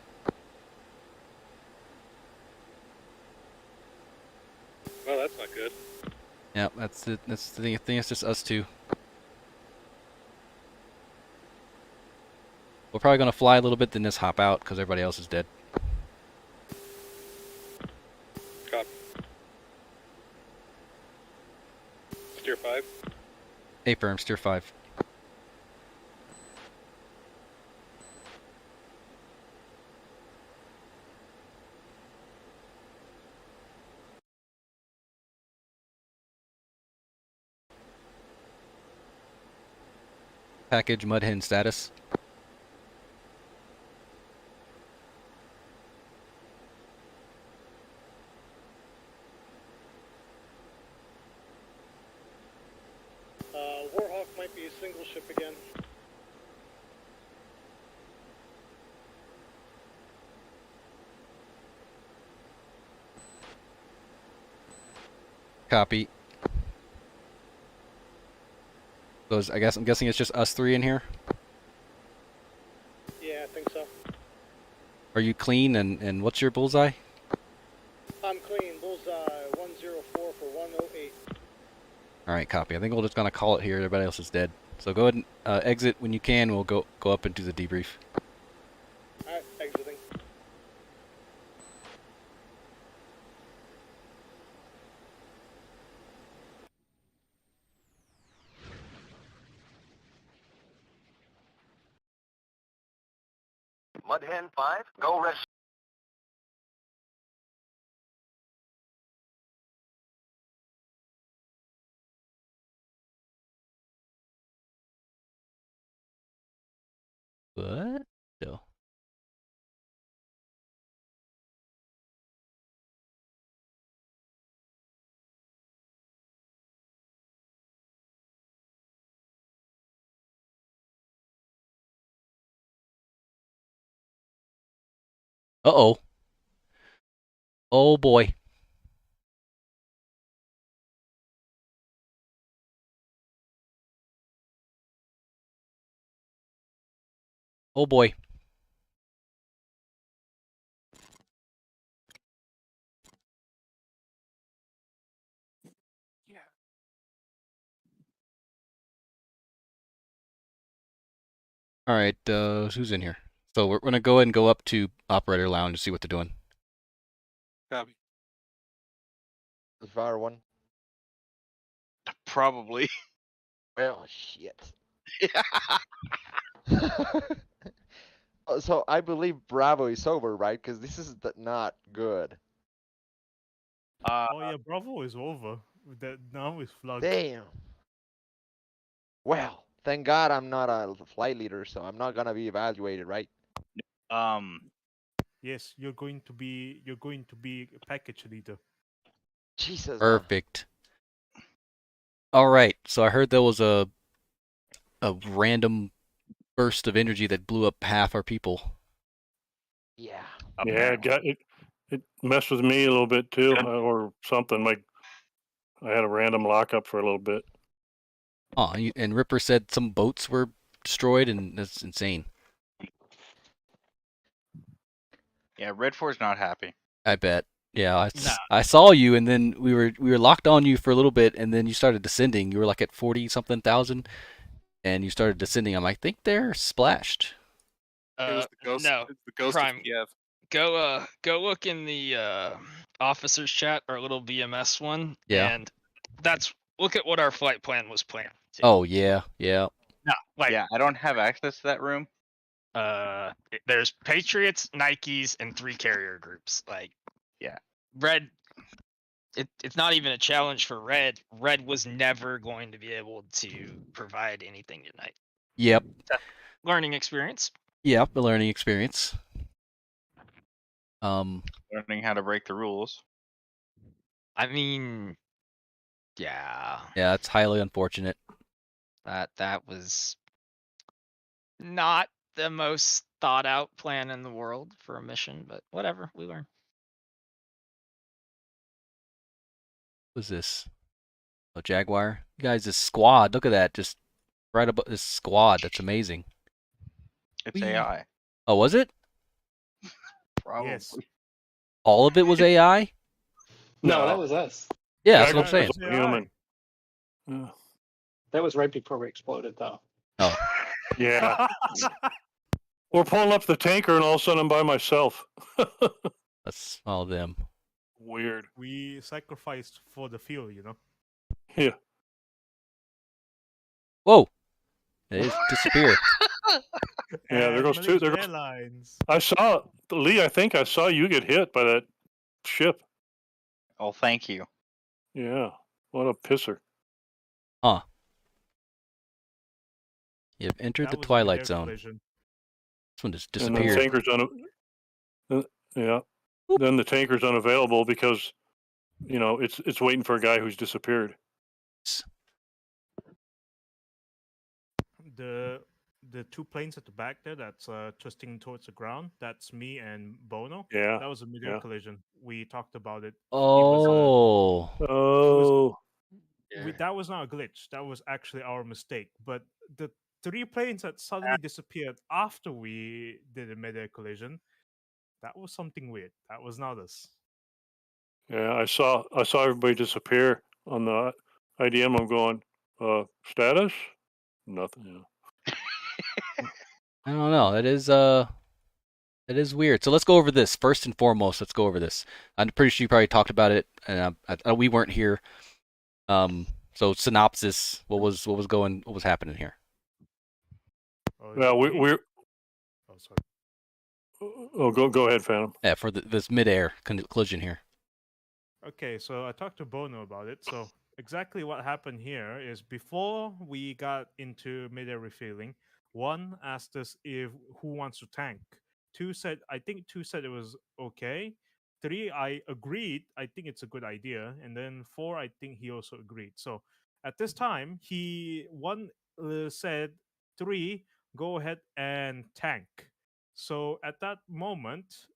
Speaker 3: Well, that's not good.
Speaker 1: Yeah, that's it. That's the thing. I think it's just us two. We're probably going to fly a little bit, then just hop out, because everybody else is dead.
Speaker 3: Copy. Steer 5.
Speaker 1: A firm, steer 5. Package Mudhen status.
Speaker 9: Warhawk might be a single ship again.
Speaker 1: Copy. So I'm guessing it's just us three in here.
Speaker 9: Yeah, I think so.
Speaker 1: Are you clean? And what's your bullseye?
Speaker 10: I'm clean. Bullseye 104 for 108.
Speaker 1: All right, copy. I think we're just gonna call it here. Everybody else is dead. So go ahead and exit when you can. We'll go up and do the debrief.
Speaker 10: Alright, exiting.
Speaker 4: Mudhen 5, go rest.
Speaker 1: What? No. Uh-oh. Oh boy. Oh boy. All right, who's in here? So we're gonna go ahead and go up to operator lounge and see what they're doing.
Speaker 3: Copy.
Speaker 7: The fire one.
Speaker 11: Probably.
Speaker 7: Well, shit. So I believe Bravo is over, right? Because this is not good.
Speaker 12: Oh yeah, Bravo is over. That now is flugged.
Speaker 7: Damn. Well, thank God I'm not a flight leader, so I'm not gonna be evaluated, right?
Speaker 12: Yes, you're going to be a package leader.
Speaker 7: Jesus.
Speaker 1: Perfect. All right. So I heard there was a random burst of energy that blew up half our people.
Speaker 7: Yeah.
Speaker 9: Yeah, it messed with me a little bit too, or something. Like I had a random lockup for a little bit.
Speaker 1: Oh, and Ripper said some boats were destroyed, and that's insane.
Speaker 11: Yeah, Red 4's not happy.
Speaker 1: I bet. Yeah, I saw you, and then we were locked on you for a little bit, and then you started descending. You were like at 40-something thousand, and you started descending. I think they're splashed.
Speaker 3: It was the ghost.
Speaker 6: No,
Speaker 3: The ghost
Speaker 6: Prime.
Speaker 3: of Kiev.
Speaker 6: Go look in the officers chat, our little BMS one.
Speaker 1: Yeah.
Speaker 6: And look at what our flight plan was planned.
Speaker 1: Oh yeah.
Speaker 6: No,
Speaker 11: yeah, I don't have access to that room.
Speaker 6: There's Patriots, Nikes, and 3 carrier groups.
Speaker 11: Yeah.
Speaker 6: Red. It's not even a challenge for Red. Red was never going to be able to provide anything tonight.
Speaker 1: Yep.
Speaker 6: Learning experience.
Speaker 1: Yep, a learning experience.
Speaker 11: Learning how to break the rules.
Speaker 6: I mean, yeah.
Speaker 1: Yeah, it's highly unfortunate.
Speaker 6: That was not the most thought out plan in the world for a mission, but whatever, we learn.
Speaker 1: What's this? Oh, Jaguar. You guys, this squad. Look at that. Just right above this squad. That's amazing.
Speaker 11: It's AI.
Speaker 1: Oh, was it?
Speaker 11: Probably.
Speaker 12: Yes.
Speaker 1: All of it was AI?
Speaker 10: No, that was us.
Speaker 1: Yeah, that's what I'm saying.
Speaker 9: Human.
Speaker 10: That was right before we exploded, though.
Speaker 1: Oh.
Speaker 9: Yeah. We're pulling up the tanker, and all of a sudden I'm by myself.
Speaker 1: That's all of them.
Speaker 9: Weird.
Speaker 12: We sacrificed for the fuel, you know.
Speaker 9: Yeah.
Speaker 1: Whoa! They just disappeared.
Speaker 9: Yeah, there goes two. There goes.
Speaker 12: Airlines.
Speaker 9: I saw Lee. I think I saw you get hit by that ship.
Speaker 11: Oh, thank you.
Speaker 9: Yeah. What a pisser.
Speaker 1: Huh. You've entered
Speaker 12: That
Speaker 1: the
Speaker 12: was a
Speaker 1: Twilight
Speaker 12: midair
Speaker 1: Zone.
Speaker 12: collision.
Speaker 1: This one just
Speaker 9: And then
Speaker 1: disappeared.
Speaker 9: the tanker's yeah. Then the tanker's unavailable because, it's waiting for a guy who's disappeared.
Speaker 12: The 2 planes at the back there that's twisting towards the ground, that's me and Bono.
Speaker 9: Yeah.
Speaker 12: That was a midair collision. We talked about it.
Speaker 1: Oh.
Speaker 12: That was not a glitch. That was actually our mistake. But the 3 planes that suddenly disappeared after we did a midair collision, That was something weird. That was not us.
Speaker 9: Yeah, I saw everybody disappear on the IDM. I'm going, status? Nothing.
Speaker 1: I don't know. It is weird. So let's go over this first and foremost. Let's go over this. I'm pretty sure you probably talked about it, and we weren't here. So synopsis. What was happening here?
Speaker 12: Oh, is
Speaker 9: Yeah,
Speaker 12: it me?
Speaker 9: we're.
Speaker 12: Oh, sorry.
Speaker 9: Oh, go ahead, Phantom.
Speaker 1: Yeah, for this mid-air collision here.
Speaker 12: Okay, so I talked to Bono about it. So exactly what happened here is before we got into mid-air refueling, one asked us if who wants to tank. Two said it was okay. Three, I agreed. I think it's a good idea. And then four, I think he also agreed. So at this time, one said, three, go ahead and tank. So at that moment,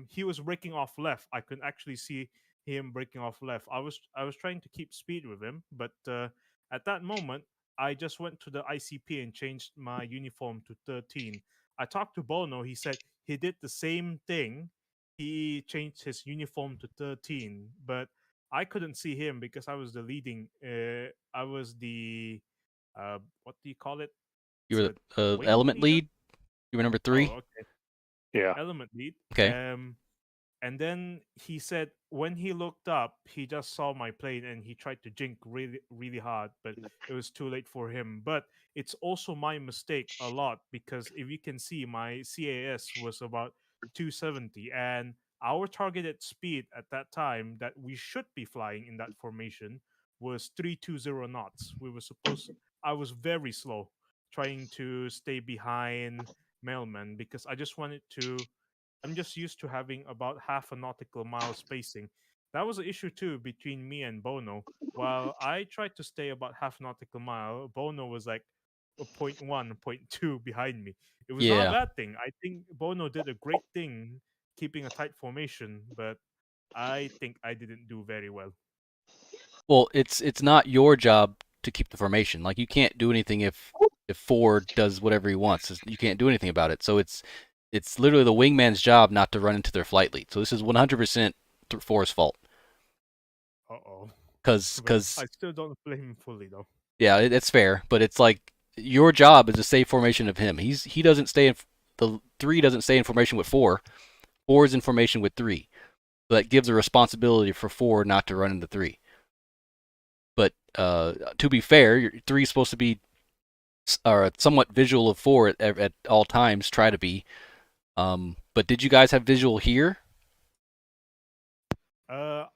Speaker 12: he was breaking off left. I could actually see him breaking off left. I was trying to keep speed with him, but at that moment, I just went to the ICP and changed my uniform to 13. I talked to Bono. He said he did the same thing. He changed his uniform to 13, but I couldn't see him because I was the leading. I was the what do you call it?
Speaker 1: You were
Speaker 12: It's
Speaker 1: the
Speaker 12: a wing
Speaker 1: element
Speaker 12: leader?
Speaker 1: lead. You were number
Speaker 12: Oh,
Speaker 1: 3.
Speaker 12: okay.
Speaker 9: Yeah.
Speaker 12: Element lead.
Speaker 1: Okay.
Speaker 12: And then he said when he looked up, he just saw my plane and he tried to jink really, really hard, but it was too late for him. But it's also my mistake a lot because if you can see, my CAS was about 270, and our targeted speed at that time that we should be flying in that formation was 320 knots. I was very slow trying to stay behind Mailman because I'm just used to having about half a nautical mile spacing. That was an issue too between me and Bono. While I tried to stay about half nautical mile, Bono was like a 0.1, 0.2 behind me. It was not a
Speaker 1: Yeah.
Speaker 12: bad thing. I think Bono did a great thing keeping a tight formation, but I think I didn't do very well.
Speaker 1: Well, it's not your job to keep the formation. Like you can't do anything if Ford does whatever he wants. You can't do anything about it. So it's literally the wingman's job not to run into their flight lead. So this is 100% Ford's fault.
Speaker 12: Uh-oh.
Speaker 1: Because
Speaker 12: I still don't blame him fully though.
Speaker 1: Yeah, it's fair, but it's like your job is to stay formation of him. He doesn't stay in the 3 doesn't stay in formation with 4. 4 is in formation with 3. So that gives a responsibility for 4 not to run into 3. But to be fair, 3 is supposed to be somewhat visual of 4 at all times. Try to be. But did you guys have visual here?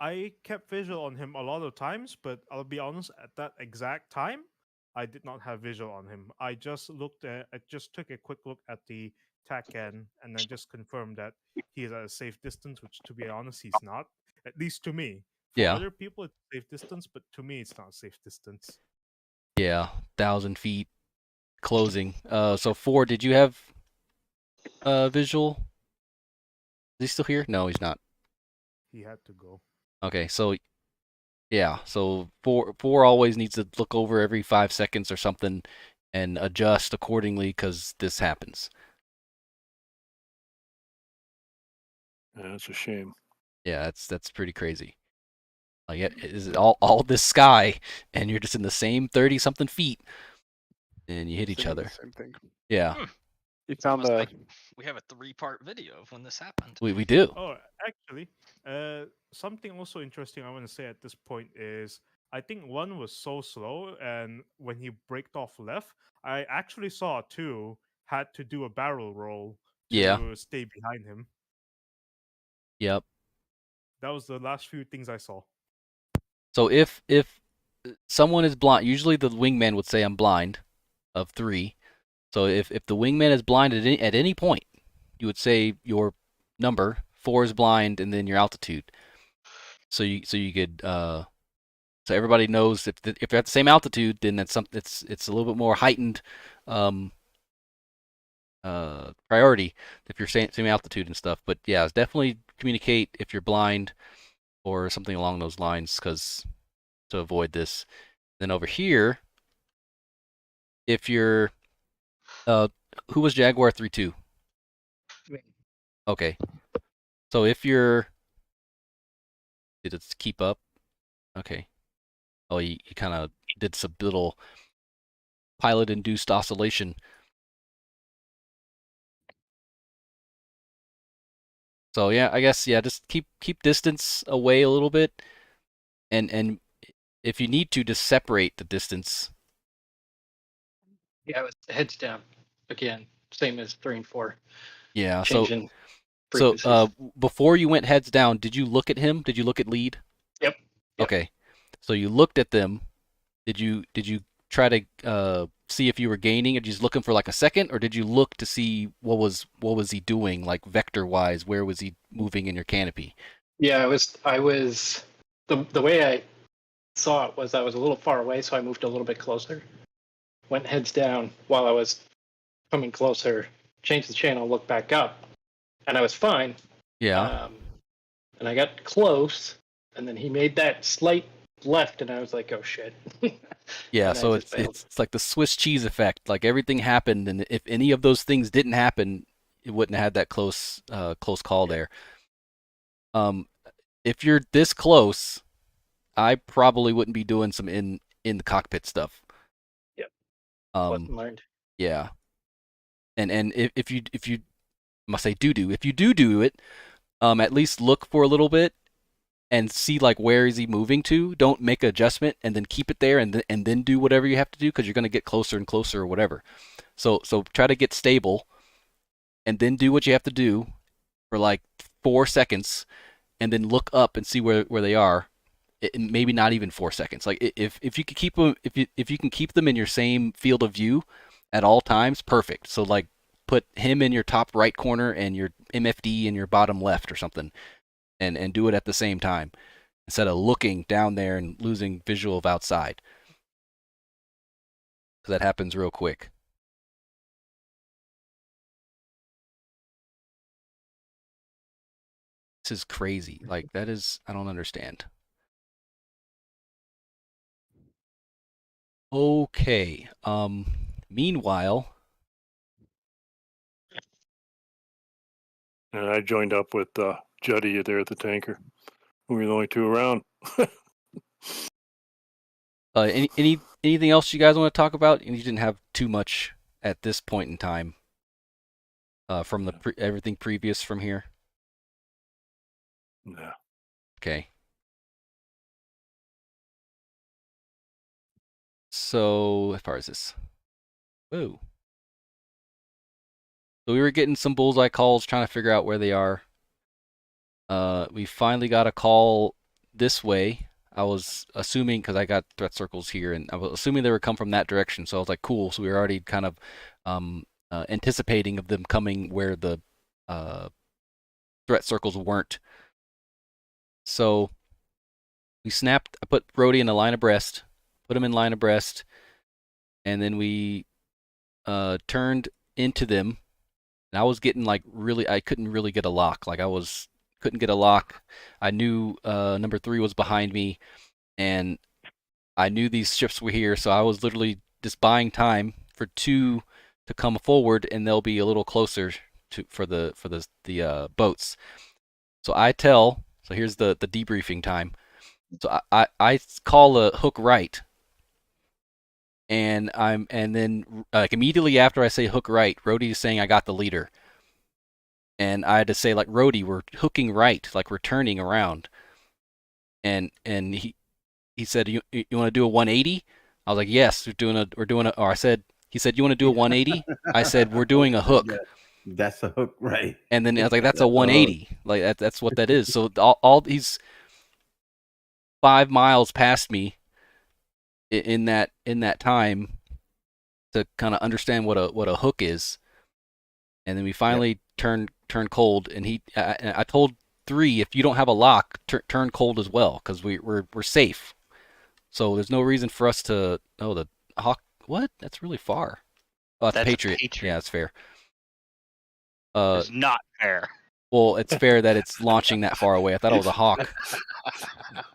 Speaker 12: I kept visual on him a lot of times, but I'll be honest, at that exact time, I did not have visual on him. I just took a quick look at the TAC end, and I just confirmed that he is at a safe distance, which to be honest, he's not. At least to me. For
Speaker 1: Yeah.
Speaker 12: other people, it's safe distance, but to me, it's not safe distance.
Speaker 1: Yeah, 1,000 feet closing. So 4, did you have visual? Is he still here? No, he's not.
Speaker 12: He had to go.
Speaker 1: Okay, so yeah, so 4 always needs to look over every 5 seconds or something and adjust accordingly because this happens.
Speaker 9: Yeah, that's a shame.
Speaker 1: Yeah, that's pretty crazy. Like, is it all this sky, and you're just in the same 30-something feet, and you hit each other.
Speaker 13: Same thing.
Speaker 1: Yeah.
Speaker 13: You found the.
Speaker 6: We have a 3-part video of when this happened.
Speaker 1: We do.
Speaker 12: Oh, actually, something also interesting I want to say at this point is I think 1 was so slow, and when he braked off left, I actually saw 2 had to do a barrel roll to stay behind him.
Speaker 1: Yep.
Speaker 12: That was the last few things I saw.
Speaker 1: So if someone is blind, usually the wingman would say I'm blind of 3. So if the wingman is blind at any point, you would say your number, 4 is blind, and then your altitude. So you could so everybody knows if they're at the same altitude, then that's it's a little bit more heightened priority if you're same altitude and stuff. But yeah, definitely communicate if you're blind or something along those lines, because to avoid this. Then over here, if you're who was Jaguar 3-2?
Speaker 13: Me.
Speaker 1: Okay. So if you're, did it keep up? Okay. Oh, you kind of did some little pilot-induced oscillation. So yeah, I guess yeah, just keep distance away a little bit, and if you need to, just separate the distance.
Speaker 10: Yeah, it was heads down. Again, same as 3 and 4.
Speaker 1: Yeah.
Speaker 10: Changing
Speaker 1: So
Speaker 10: frequencies.
Speaker 1: before you went heads down, did you look at him? Did you look at lead?
Speaker 10: Yep.
Speaker 1: Okay. So you looked at them. Did you try to see if you were gaining, or just looking for like a second, or did you look to see what was he doing, like vector wise? Where was he moving in your canopy?
Speaker 10: Yeah, I was the way I saw it was I was a little far away, so I moved a little bit closer. Went heads down while I was coming closer, changed the channel, looked back up, and I was fine.
Speaker 1: Yeah.
Speaker 10: And I got close, and then he made that slight left, and I was like, "Oh shit!"
Speaker 1: Yeah,
Speaker 10: And I
Speaker 1: so
Speaker 10: just
Speaker 1: it's
Speaker 10: bailed.
Speaker 1: it's it's like the Swiss cheese effect. Like everything happened, and if any of those things didn't happen, it wouldn't have had that close call there. Um, if you're this close, I probably wouldn't be doing some in the cockpit stuff.
Speaker 10: Yep.
Speaker 1: Um,
Speaker 10: Lesson learned.
Speaker 1: yeah, and if you must say do if you do it, at least look for a little bit and see like where is he moving to. Don't make an adjustment and then keep it there and then do whatever you have to do, because you're gonna get closer and closer or whatever. So try to get stable and then do what you have to do for like 4 seconds, and then look up and see where they are. Maybe not even 4 seconds. Like if you can keep them, if you can keep them in your same field of view at all times, perfect. So like put him in your top right corner and your MFD in your bottom left or something, and do it at the same time instead of looking down there and losing visual of outside, because that happens real quick. This is crazy. Like that is, I don't understand. Okay. Meanwhile,
Speaker 9: And I joined up with Juddy there at the tanker. We were the only two around.
Speaker 1: anything else you guys want to talk about? You didn't have too much at this point in time. From the everything previous from here.
Speaker 9: Yeah.
Speaker 1: Okay. So as far as this, whoa. So we were getting some bullseye calls, trying to figure out where they are. We finally got a call this way. I was assuming, because I got threat circles here, and I was assuming they would come from that direction. So I was like, cool. So we were already kind of anticipating of them coming where the threat circles weren't. So we snapped. I put Brody in a line abreast, put him in line abreast, and then we turned into them. And I was getting like really, I couldn't really get a lock. Like couldn't get a lock. I knew number 3 was behind me, and I knew these ships were here, so I was literally just buying time for 2 to come forward, and they'll be a little closer to for the boats. So I tell. So here's the debriefing time. So I call a hook right, and then like immediately after I say hook right, Rhodey is saying I got the leader. And I had to say like, Rhodey, we're hooking right, like we're turning around. And he said, you want to do a 180? I was like, yes, we're doing a, or I said, he said, you want to do a 180? I said, we're doing a hook.
Speaker 13: Yeah, that's a hook, right?
Speaker 1: And then I was like, that's a 180. Like that's what that is. So all these 5 miles past me in that time to kind of understand what a hook is. And then we finally turned cold, and I told 3, if you don't have a lock, turn cold as well, because we're safe. So there's no reason for us to. Oh, the Hawk. What? That's really far. Oh, that's Patriot. Yeah, that's fair.
Speaker 11: It's not fair.
Speaker 1: Well, it's fair that it's launching that far away. I thought it was a Hawk.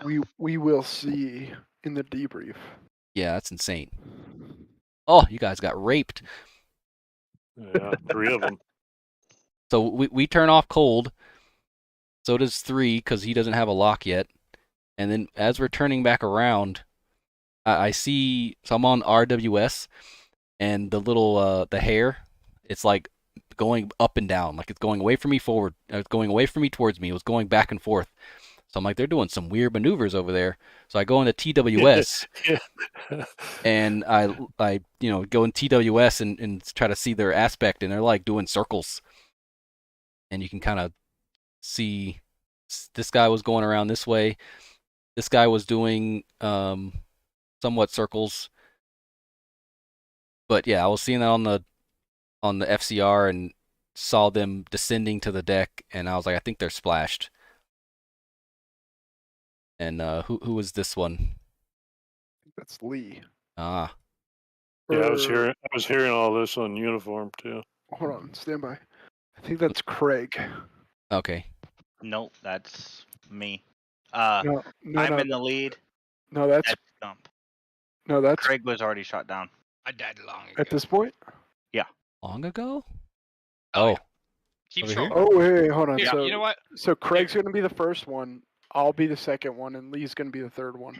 Speaker 14: We will see in the debrief.
Speaker 1: Yeah, that's insane. Oh, you guys got raped.
Speaker 9: Yeah, 3 of them.
Speaker 1: So we turn off cold, So does 3 because he doesn't have a lock yet. And then as we're turning back around, I see. So I'm on RWS, and the little the hair, it's like going up and down, like it's going away from me forward, it's going away from me towards me. It was going back and forth. So I'm like, they're doing some weird maneuvers over there. So I go into TWS, and I go in TWS and try to see their aspect, and they're like doing circles, and you can kind of see this guy was going around this way. This guy was doing somewhat circles. But yeah, I was seeing that on the FCR and saw them descending to the deck, and I was like, I think they're splashed. And who was this one?
Speaker 14: That's Lee.
Speaker 1: Ah,
Speaker 9: Yeah, I was hearing all this on uniform too.
Speaker 14: Hold on, stand by. I think that's Craig.
Speaker 1: okay.
Speaker 11: Nope, that's me.
Speaker 14: No,
Speaker 11: I'm in the lead.
Speaker 14: No, that's
Speaker 11: Stump.
Speaker 14: no, that's
Speaker 11: Craig was already shot down.
Speaker 6: I died long ago.
Speaker 14: at this point.
Speaker 1: Long ago?
Speaker 6: Oh,
Speaker 1: Oh,
Speaker 6: yeah. Keep
Speaker 1: over here?
Speaker 6: scrolling.
Speaker 14: Oh, hey, hold on.
Speaker 6: Here,
Speaker 14: So
Speaker 6: you know what?
Speaker 14: So Craig's gonna be the first one. I'll be the second one, and Lee's gonna be the third one.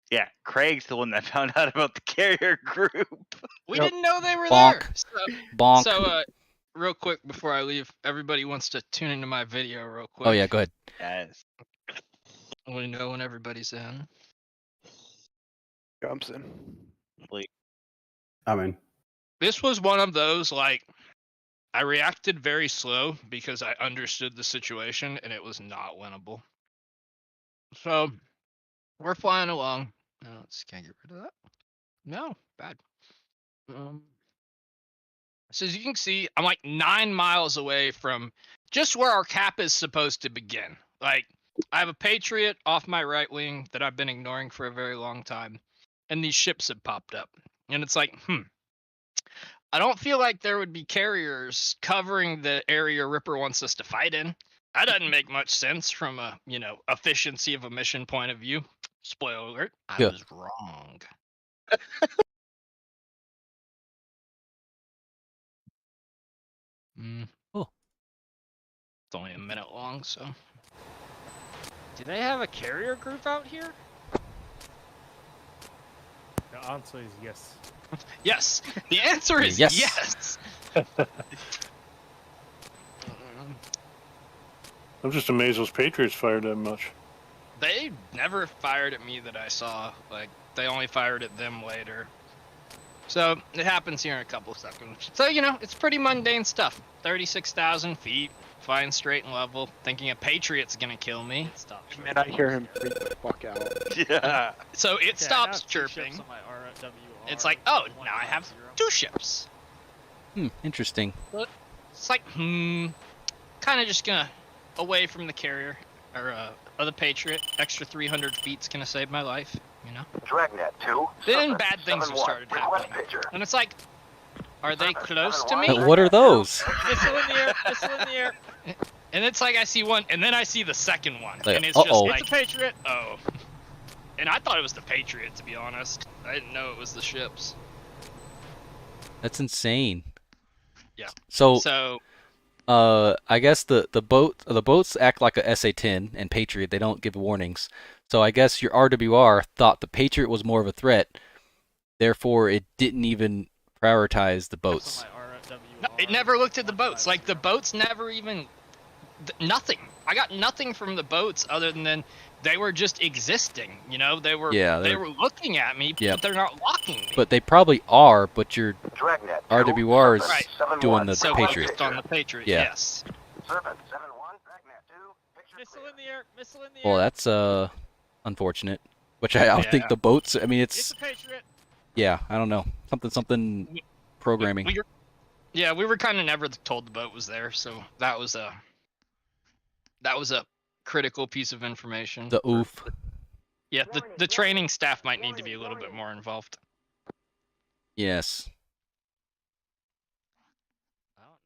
Speaker 11: Yeah, Craig's the one that found out about the carrier group.
Speaker 6: We
Speaker 14: Yep.
Speaker 6: didn't know they were
Speaker 1: Bonk.
Speaker 6: there.
Speaker 1: Bonk.
Speaker 6: So, real quick before I leave, everybody wants to tune into my video real quick.
Speaker 1: Oh yeah, go ahead.
Speaker 11: Yes.
Speaker 6: We know when everybody's in.
Speaker 14: Jumps in.
Speaker 13: I'm in.
Speaker 6: This was one of those, like, I reacted very slow because I understood the situation and it was not winnable. So, we're flying along. No, let's can't get rid of that. No, bad. So as you can see, I'm like 9 miles away from just where our cap is supposed to begin. Like, I have a Patriot off my right wing that I've been ignoring for a very long time, and these ships have popped up. And it's like, I don't feel like there would be carriers covering the area Ripper wants us to fight in. That doesn't make much sense from a, efficiency of a mission point of view. Spoiler alert, I
Speaker 1: Yeah.
Speaker 6: was wrong.
Speaker 1: Oh.
Speaker 6: It's only a minute long, so. Do they have a carrier group out here?
Speaker 12: The answer is yes.
Speaker 6: Yes. The answer is
Speaker 1: Yes.
Speaker 6: yes.
Speaker 9: I'm just amazed those Patriots fired that much.
Speaker 6: They never fired at me that I saw. Like, they only fired at them later. So, it happens here in a couple of seconds. So, it's pretty mundane stuff. 36,000 feet, flying straight and level, thinking a Patriot's gonna kill me.
Speaker 14: And I hear him freak the fuck out.
Speaker 11: Yeah.
Speaker 6: So, it stops chirping. It's like, oh, now I have 2 ships.
Speaker 1: Interesting.
Speaker 6: It's like, kind of just gonna away from the carrier or the Patriot. Extra 300 feet's gonna save my life,
Speaker 4: Dragnet 2.
Speaker 6: Then bad things have started happening, and it's like, are they close to me?
Speaker 1: What are those?
Speaker 6: Missile in the air! Missile in the air! And it's like I see one, and then I see the second one,
Speaker 1: Like,
Speaker 6: and it's just like, it's a Patriot. Oh, and I thought it was the Patriot, to be honest. I didn't know it was the ships.
Speaker 1: That's insane.
Speaker 6: Yeah.
Speaker 1: So I guess the boats act like a SA-10 and Patriot. They don't give warnings. So I guess your RWR thought the Patriot was more of a threat, therefore it didn't even prioritize the boats.
Speaker 6: No, it never looked at the boats. Like, the boats never even nothing. I got nothing from the boats other than they were just existing. They were they were looking at me, but they're not locking me.
Speaker 1: But they probably are. But your
Speaker 4: Dragnet 2.
Speaker 1: RWR is
Speaker 6: Right.
Speaker 1: doing the
Speaker 6: So
Speaker 1: Patriot.
Speaker 6: focused on the Patriot.
Speaker 1: Yeah.
Speaker 6: Yes.
Speaker 4: 7-1, Dragnet 2. Picture
Speaker 6: Missile
Speaker 4: clear.
Speaker 6: in the air! Missile in the
Speaker 1: Well,
Speaker 6: air!
Speaker 1: that's unfortunate. Which I think
Speaker 6: Yeah.
Speaker 1: the boats. I mean,
Speaker 6: It's
Speaker 1: it's
Speaker 6: a Patriot.
Speaker 1: yeah. I don't know. Something programming.
Speaker 6: We were kind of never told the boat was there, so that was a critical piece of information.
Speaker 1: The oof.
Speaker 6: Yeah, the training staff might need to be a little bit more involved.
Speaker 1: Yes.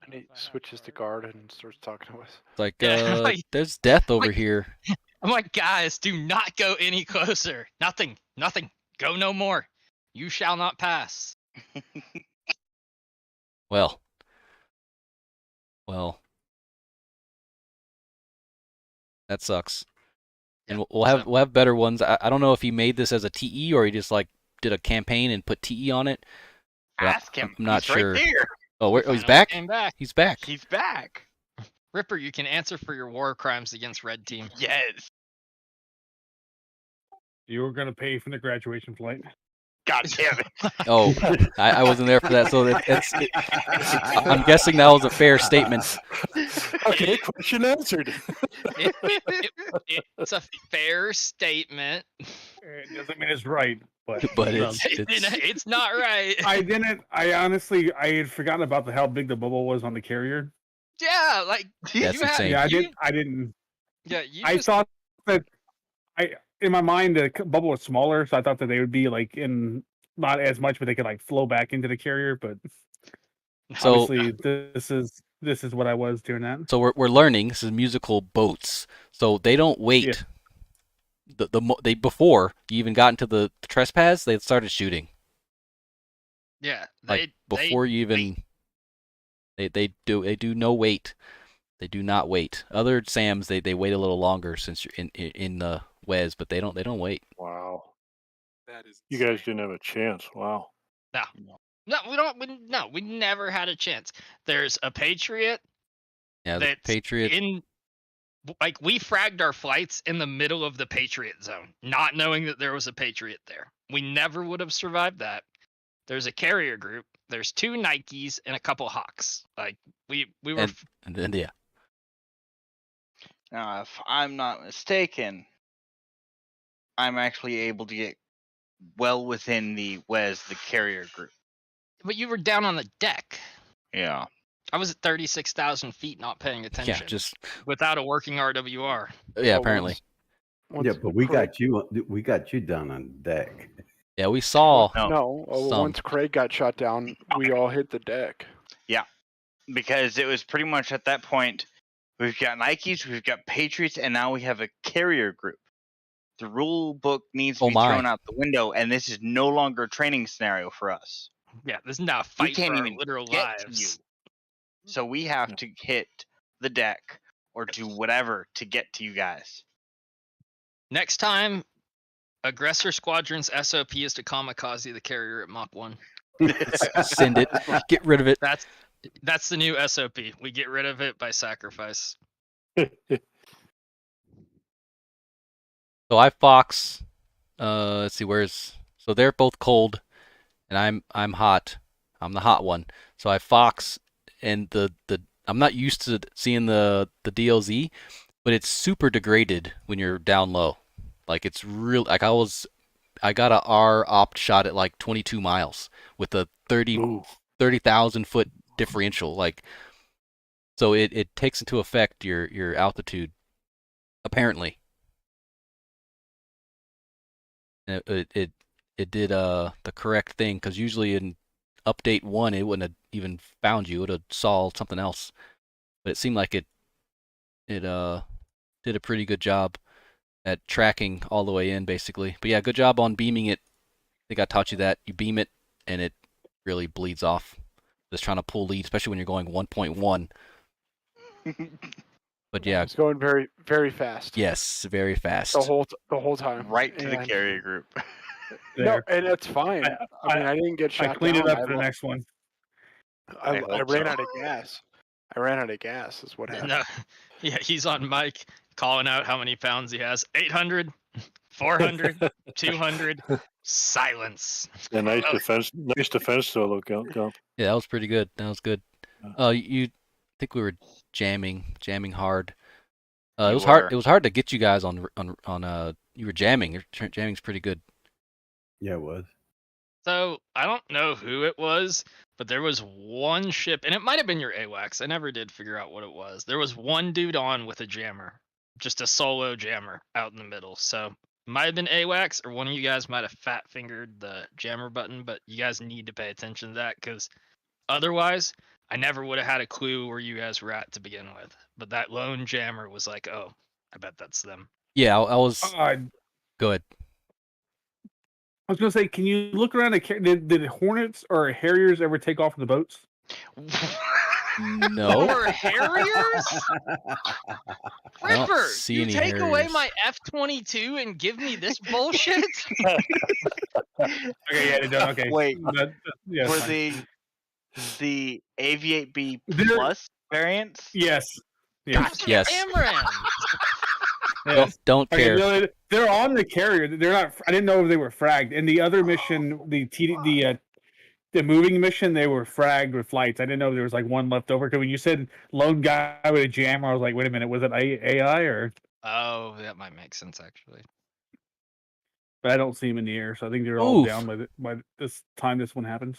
Speaker 14: And he switches to guard and starts talking to us.
Speaker 1: It's like,
Speaker 6: Yeah, like-
Speaker 1: there's death over here.
Speaker 6: I'm like, guys, do not go any closer. Nothing. Go no more. You shall not pass.
Speaker 1: Well, Well, that sucks. And
Speaker 6: Yeah,
Speaker 1: we'll have better ones. I don't know if he made this as a TE or he just like did a campaign and put TE on it. But
Speaker 11: Ask him.
Speaker 1: I'm not
Speaker 11: He's
Speaker 1: sure.
Speaker 11: right there.
Speaker 1: Oh, he's
Speaker 6: Finally
Speaker 1: back?
Speaker 6: came back.
Speaker 1: He's back.
Speaker 11: He's back.
Speaker 6: Ripper, you can answer for your war crimes against Red Team.
Speaker 11: Yes.
Speaker 8: You were gonna pay for the graduation flight.
Speaker 11: God damn it.
Speaker 1: Oh, I wasn't there for that, so I'm guessing that was a fair statement.
Speaker 14: Okay, question answered.
Speaker 6: It's a fair statement.
Speaker 8: It doesn't mean it's right, but
Speaker 6: It's not right.
Speaker 8: I had forgotten about how big the bubble was on the carrier.
Speaker 6: Yeah, like
Speaker 1: That's insane.
Speaker 8: Yeah, I didn't.
Speaker 6: Yeah, you
Speaker 8: I
Speaker 6: just
Speaker 8: thought that in my mind the bubble was smaller, so I thought that they would be like in not as much, but they could like flow back into the carrier. But
Speaker 1: So
Speaker 8: obviously, this is what I was doing that.
Speaker 1: So we're learning. This is musical boats. So they don't wait. They before you even got into the trespass, they started shooting.
Speaker 6: Yeah,
Speaker 1: Like before you even they do no wait. They do not wait. Other SAMs they wait a little longer since you're in the WES, but they don't wait.
Speaker 9: Wow.
Speaker 12: That is.
Speaker 9: You guys didn't have a chance. Wow.
Speaker 6: No, we don't. We never had a chance. There's a Patriot.
Speaker 1: Yeah, the
Speaker 6: that's
Speaker 1: Patriot.
Speaker 6: Like we fragged our flights in the middle of the Patriot zone, not knowing that there was a Patriot there. We never would have survived that. There's a carrier group. There's 2 Nikes and a couple Hawks. Like we were.
Speaker 1: And then yeah.
Speaker 11: Now, if I'm not mistaken, I'm actually able to get well within the WES, the carrier group.
Speaker 6: But you were down on the deck.
Speaker 11: Yeah.
Speaker 6: I was at 36,000 feet, not paying attention.
Speaker 1: Yeah, just
Speaker 6: without a working RWR.
Speaker 1: Yeah, apparently.
Speaker 13: Yeah, but we got you down on deck.
Speaker 1: Yeah, we saw.
Speaker 14: No, once Craig got shot down, we all hit the deck.
Speaker 11: Yeah, because it was pretty much at that point, we've got Nikes, we've got Patriots, and now we have a carrier group. The rule book needs to be thrown out the window, and this is no longer a training scenario for us.
Speaker 6: Yeah, this is now a fight
Speaker 11: We can't
Speaker 6: for our
Speaker 11: even
Speaker 6: literal
Speaker 11: get to
Speaker 6: lives.
Speaker 11: you. So we have to hit the deck or do whatever to get to you guys.
Speaker 6: Next time, Aggressor Squadron's SOP is to kamikaze the carrier at Mach 1.
Speaker 1: Send it. Get rid of it.
Speaker 6: That's the new SOP. We get rid of it by sacrifice.
Speaker 1: So I Fox. Let's see, so they're both cold, and I'm hot. I'm the hot one. So I Fox, and I'm not used to seeing the DLZ, but it's super degraded when you're down low. Like it's real. Like I got a R opt shot at like 22 miles with a 30,000 foot differential. Like, so it takes into effect your altitude, apparently. And it did the correct thing, because usually in update 1 it wouldn't have even found you. It would have saw something else. But it seemed like it did a pretty good job at tracking all the way in, basically. But yeah, good job on beaming it. I think I taught you that. You beam it and it really bleeds off. Just trying to pull lead, especially when you're going 1.1. But yeah,
Speaker 14: It's going very, very fast.
Speaker 1: yes, very fast.
Speaker 14: The whole time.
Speaker 11: Right to the carrier group.
Speaker 14: No, and it's fine. I mean, I didn't get shot
Speaker 8: I cleaned
Speaker 14: down.
Speaker 8: it up for the next one.
Speaker 14: I
Speaker 11: hope
Speaker 14: ran
Speaker 11: so.
Speaker 14: out of gas. I ran out of gas is what happened.
Speaker 6: No, yeah, he's on mic calling out how many pounds he has. 800, 400, 200. Silence.
Speaker 9: Yeah, nice defense solo, Gump.
Speaker 1: Yeah, that was pretty good. That was good. You think we were jamming hard. It was hard. It was hard to get you guys on. You were jamming. Your jamming's pretty good.
Speaker 13: Yeah, it was.
Speaker 6: So I don't know who it was, but there was one ship, and it might have been your AWACS. I never did figure out what it was. There was one dude on with a jammer, just a solo jammer out in the middle. So might have been AWACS, or one of you guys might have fat fingered the jammer button. But you guys need to pay attention to that, because otherwise, I never would have had a clue where you guys were at to begin with. But that lone jammer was like, oh, I bet that's them.
Speaker 1: Yeah, I was. Go ahead.
Speaker 8: I was gonna say, can you look around? Did Hornets or Harriers ever take off the boats?
Speaker 1: No.
Speaker 6: More Harriers?
Speaker 1: I don't
Speaker 6: Ripper,
Speaker 1: see
Speaker 6: you
Speaker 1: any
Speaker 6: take away
Speaker 1: Harriers.
Speaker 6: my F-22 and give me this bullshit?
Speaker 8: Okay, yeah, they don't. Okay.
Speaker 11: Wait,
Speaker 8: Yeah,
Speaker 11: for
Speaker 8: fine.
Speaker 11: the Aviate B
Speaker 8: They're-
Speaker 11: Plus variants?
Speaker 8: Yes. Yes.
Speaker 1: Yes.
Speaker 6: Amran.
Speaker 8: Yes.
Speaker 1: Don't
Speaker 8: Okay,
Speaker 1: care.
Speaker 8: they're on the carrier. They're not. I didn't know if they were fragged. In the other mission, the moving mission, they were fragged with flights. I didn't know there was like one left over. Because when you said lone guy with a jammer, I was like, wait a minute, was it AI or?
Speaker 6: Oh, that might make sense actually.
Speaker 8: But I don't see them in the air, so I think they're all
Speaker 1: Oof.
Speaker 8: down by this time this one happens.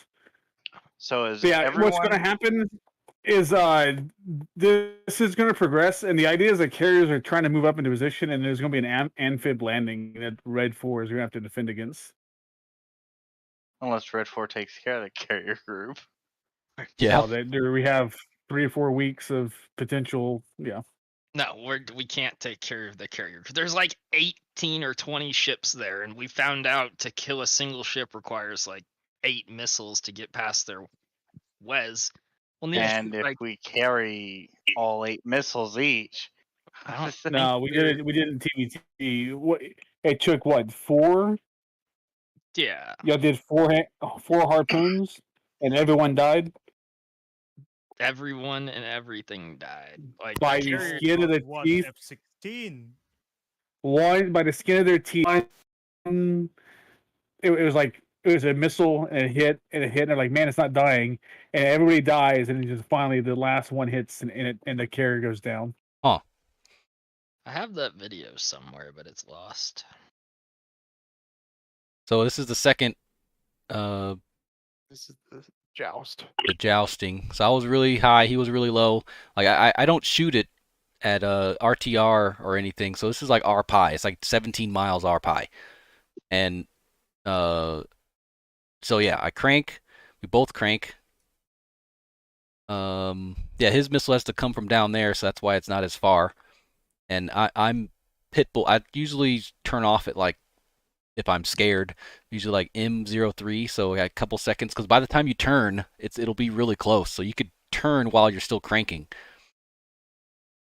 Speaker 11: So is
Speaker 8: But yeah,
Speaker 11: everyone?
Speaker 8: what's going to happen is this is going to progress, and the idea is that carriers are trying to move up into position, and there's going to be an amphib landing that Red 4 is going to have to defend against.
Speaker 11: Unless Red 4 takes care of the carrier group.
Speaker 1: Yeah.
Speaker 8: We have 3 or 4 weeks of potential. Yeah.
Speaker 6: No, we can't take care of the carrier. There's like 18 or 20 ships there, and we found out to kill a single ship requires like 8 missiles to get past their WES. Well,
Speaker 11: And if we carry all 8 missiles each,
Speaker 8: No, we did it. We did it in TVT. What it took? What 4?
Speaker 6: Yeah.
Speaker 8: Y'all did 4 harpoons, and everyone died.
Speaker 6: Everyone and everything died. Like
Speaker 8: By
Speaker 6: the
Speaker 8: the
Speaker 6: carrier-
Speaker 8: skin of the
Speaker 12: What,
Speaker 8: teeth.
Speaker 12: F-16?
Speaker 8: One by the skin of their teeth. It was like it was a missile and it hit and they're like, man, it's not dying, and everybody dies, and then just finally the last one hits and the carrier goes down.
Speaker 1: Huh.
Speaker 6: I have that video somewhere, but it's lost.
Speaker 1: So this is the second
Speaker 14: This is the joust.
Speaker 1: the jousting. So I was really high, he was really low. Like I don't shoot it at RTR or anything. So this is like RPI. It's like 17 miles RPI. And so yeah, I crank. We both crank. Yeah, his missile has to come from down there, so that's why it's not as far. And I'm Pitbull. I usually turn off at like if I'm scared, usually like M03, so a couple seconds, because by the time you turn, it'll be really close, so you could turn while you're still cranking.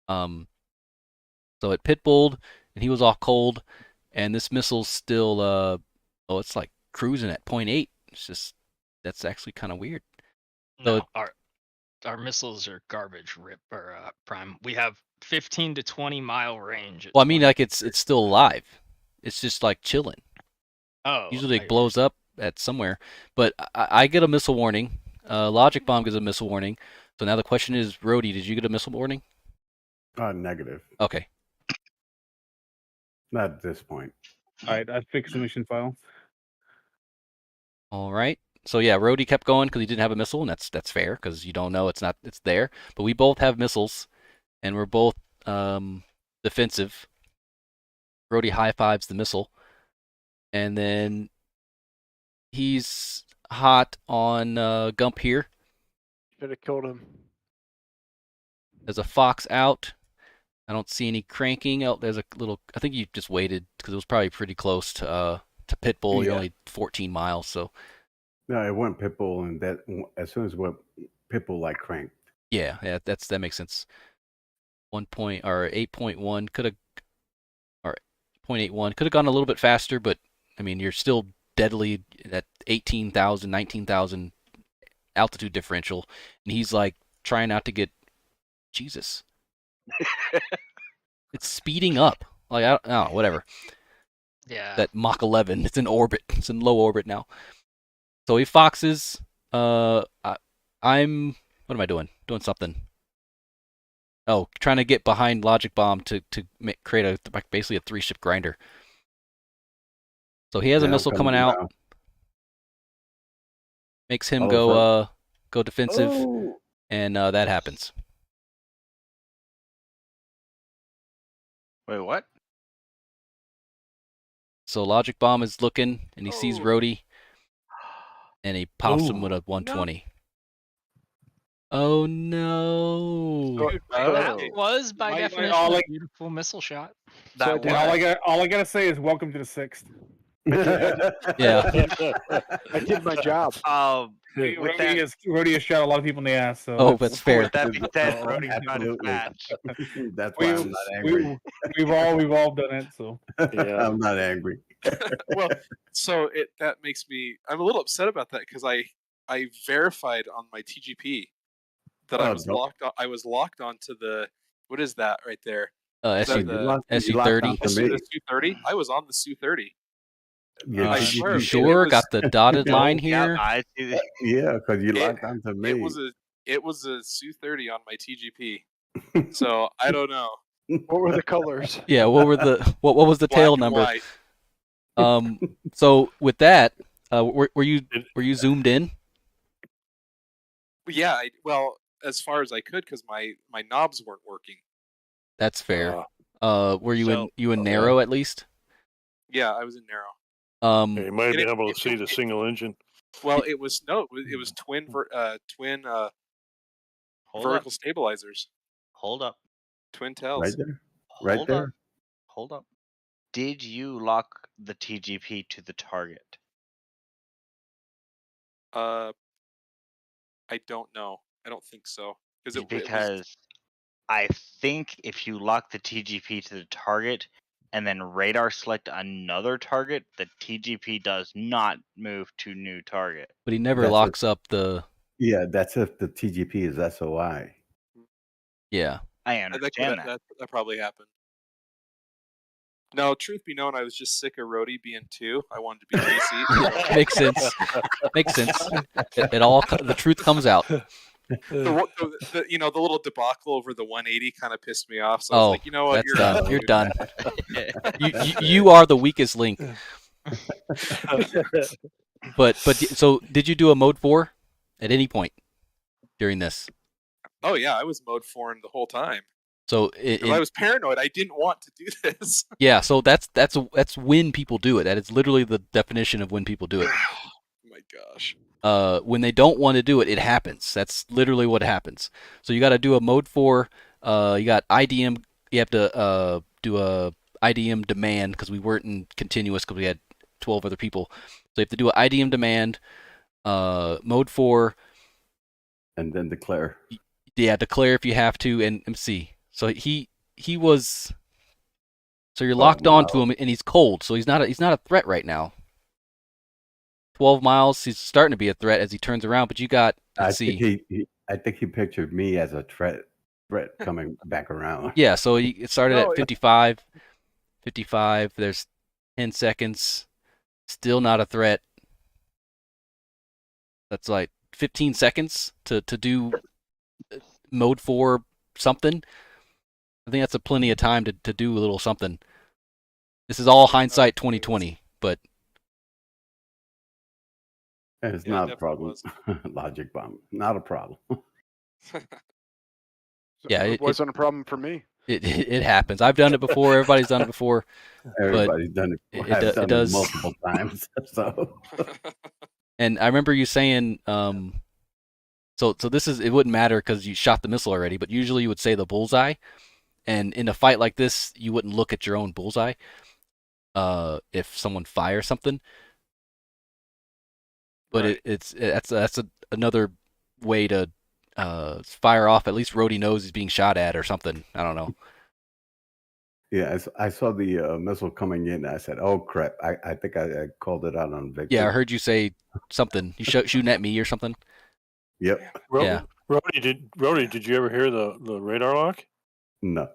Speaker 1: So it pitbulled, and he was all cold, and this missile's still it's like cruising at 0.8. It's just that's actually kind of weird.
Speaker 6: No, our missiles are garbage, Prime. We have 15 to 20 mile range.
Speaker 1: Well, I mean, like it's still alive. It's just like chilling.
Speaker 6: Oh,
Speaker 1: usually it blows up at somewhere. But I get a missile warning. Logic Bomb gets a missile warning. So now the question is, Rhodey, did you get a missile warning?
Speaker 13: Negative.
Speaker 1: Okay.
Speaker 13: Not at this point.
Speaker 8: All right, I fixed the mission file.
Speaker 1: All right. So yeah, Rhodey kept going because he didn't have a missile, and that's fair because you don't know it's there. But we both have missiles, and we're both defensive. Rhodey high fives the missile, and then he's hot on Gump here.
Speaker 14: Should have killed him.
Speaker 1: There's a Fox out. I don't see any cranking. Oh, there's a little. I think you just waited because it was probably pretty close to Pitbull.
Speaker 13: Yeah.
Speaker 1: You're only 14 miles, so.
Speaker 13: No, it went Pitbull, and that as soon as it went Pitbull like cranked.
Speaker 1: Yeah, that makes sense. 8.1 could have, or 0.81 could have gone a little bit faster, but I mean you're still deadly at 18,000, 19,000 altitude differential, and he's like trying not to get. Jesus. It's speeding up. Like I don't know, whatever.
Speaker 6: Yeah.
Speaker 1: That Mach 11. It's in orbit. It's in low orbit now. So he foxes. I'm. What am I doing? Doing something. Oh, trying to get behind Logic Bomb to create basically a 3-ship grinder. So he has a missile coming out.
Speaker 13: Down.
Speaker 1: Makes him go defensive, and that happens.
Speaker 11: Wait, what?
Speaker 1: So Logic Bomb is looking, and he sees Rhodey, and he pops him with a 120. Oh no!
Speaker 6: That was by definition a beautiful missile shot.
Speaker 8: All I gotta say is welcome to the 6th.
Speaker 1: Yeah.
Speaker 14: I did my job.
Speaker 3: With that,
Speaker 8: Rhodey has shot a lot of people in the ass. So
Speaker 1: Oh, that's fair.
Speaker 11: with that being said,
Speaker 13: Oh,
Speaker 11: Brody's not as
Speaker 13: absolutely.
Speaker 11: fast.
Speaker 13: That's why I'm not angry.
Speaker 8: we've all done it. So
Speaker 12: Yeah.
Speaker 13: I'm not angry.
Speaker 3: well, so that makes me. I'm a little upset about that because I verified on my TGP that I
Speaker 13: Oh,
Speaker 3: was
Speaker 13: don't-
Speaker 3: locked on. I was locked onto the. What is that right there? Is
Speaker 1: SU,
Speaker 3: that
Speaker 13: You
Speaker 3: the
Speaker 13: locked
Speaker 1: SU-30.
Speaker 13: onto
Speaker 3: SU,
Speaker 13: me.
Speaker 3: the SU-30? I was on the SU-30.
Speaker 13: Yeah,
Speaker 3: I
Speaker 13: you-
Speaker 3: swear,
Speaker 1: You
Speaker 3: it
Speaker 1: sure?
Speaker 3: was-
Speaker 1: Got the dotted
Speaker 11: No,
Speaker 1: line
Speaker 11: yeah,
Speaker 1: here?
Speaker 11: I see.
Speaker 13: yeah, because you
Speaker 3: It-
Speaker 13: locked onto me.
Speaker 3: It was a SU-30 on my TGP. So I don't know.
Speaker 14: What were the colors?
Speaker 1: Yeah. What were the what was the
Speaker 3: Black
Speaker 1: tail
Speaker 3: and
Speaker 1: number?
Speaker 3: white.
Speaker 1: So with that, were you zoomed in?
Speaker 3: Yeah. Well, as far as I could, because my knobs weren't working.
Speaker 1: That's fair. Were you
Speaker 11: So-
Speaker 1: in narrow at least?
Speaker 3: Yeah, I was in narrow.
Speaker 12: Yeah, you might have
Speaker 3: and
Speaker 12: been able to see the single engine.
Speaker 3: Well, it was twin
Speaker 11: Hold
Speaker 3: vertical
Speaker 11: up.
Speaker 3: stabilizers,
Speaker 11: Hold up.
Speaker 3: twin tails.
Speaker 13: Right there. Right
Speaker 11: Hold
Speaker 13: there.
Speaker 11: up. Hold up. Did you lock the TGP to the target?
Speaker 3: I don't know. I don't think so it was
Speaker 11: Because I think if you lock the TGP to the target and then radar select another target, the TGP does not move to new target.
Speaker 1: But he never
Speaker 13: That's
Speaker 1: locks up the.
Speaker 13: Yeah, that's if the TGP is SOI.
Speaker 1: Yeah.
Speaker 11: I understand that.
Speaker 3: that probably happened. No, truth be known, I was just sick of Rhodey being 2. I wanted to be 3 seat.
Speaker 1: Makes sense. Makes sense. It all the truth comes out.
Speaker 3: The little debacle over the 180 kind of pissed me off. So I was like, you know what,
Speaker 1: that's done. You're
Speaker 3: dude.
Speaker 1: done. You are the weakest link. But so did you do a mode 4 at any point during this?
Speaker 3: Oh yeah, I was mode 4 the whole time.
Speaker 1: So
Speaker 3: I was paranoid. I didn't want to do this.
Speaker 1: Yeah, so that's when people do it. That is literally the definition of when people do it.
Speaker 3: Oh my gosh.
Speaker 1: When they don't want to do it, it happens. That's literally what happens. So you got to do a mode 4. You got IDM. You have to do a IDM demand because we weren't in continuous because we had 12 other people. So you have to do an IDM demand, mode 4,
Speaker 13: and then declare.
Speaker 1: Yeah, declare if you have to, and MC. So he was. So you're locked onto him, and he's cold. So he's not a threat right now. 12 miles. He's starting to be a threat as he turns around. But you got.
Speaker 13: I think he pictured me as a threat coming back around.
Speaker 1: Yeah. So it started at 55. 55. There's 10 seconds. Still not a threat. That's like 15 seconds to do mode 4 something. I think that's a plenty of time to do a little something. This is all hindsight 2020, but
Speaker 13: it's not a problem. Logic bomb, not a problem.
Speaker 1: Yeah,
Speaker 14: it wasn't a problem for me.
Speaker 1: It happens. I've done it before. Everybody's done it before.
Speaker 13: Everybody's done it. I've done it multiple times. So.
Speaker 1: And I remember you saying, so this is, it wouldn't matter because you shot the missile already, but usually you would say the bullseye. And in a fight like this, you wouldn't look at your own bullseye if someone fires something. But
Speaker 3: right.
Speaker 1: that's another way to fire off. At least Rhodey knows he's being shot at or something. I don't know.
Speaker 13: Yeah, I saw the missile coming in. I said, "Oh crap!" I think I called it out on Victor.
Speaker 1: Yeah, I heard you say something. You shooting at me or something.
Speaker 13: Yep.
Speaker 1: Yeah.
Speaker 12: Rhodey, did you ever hear the radar lock?
Speaker 13: No.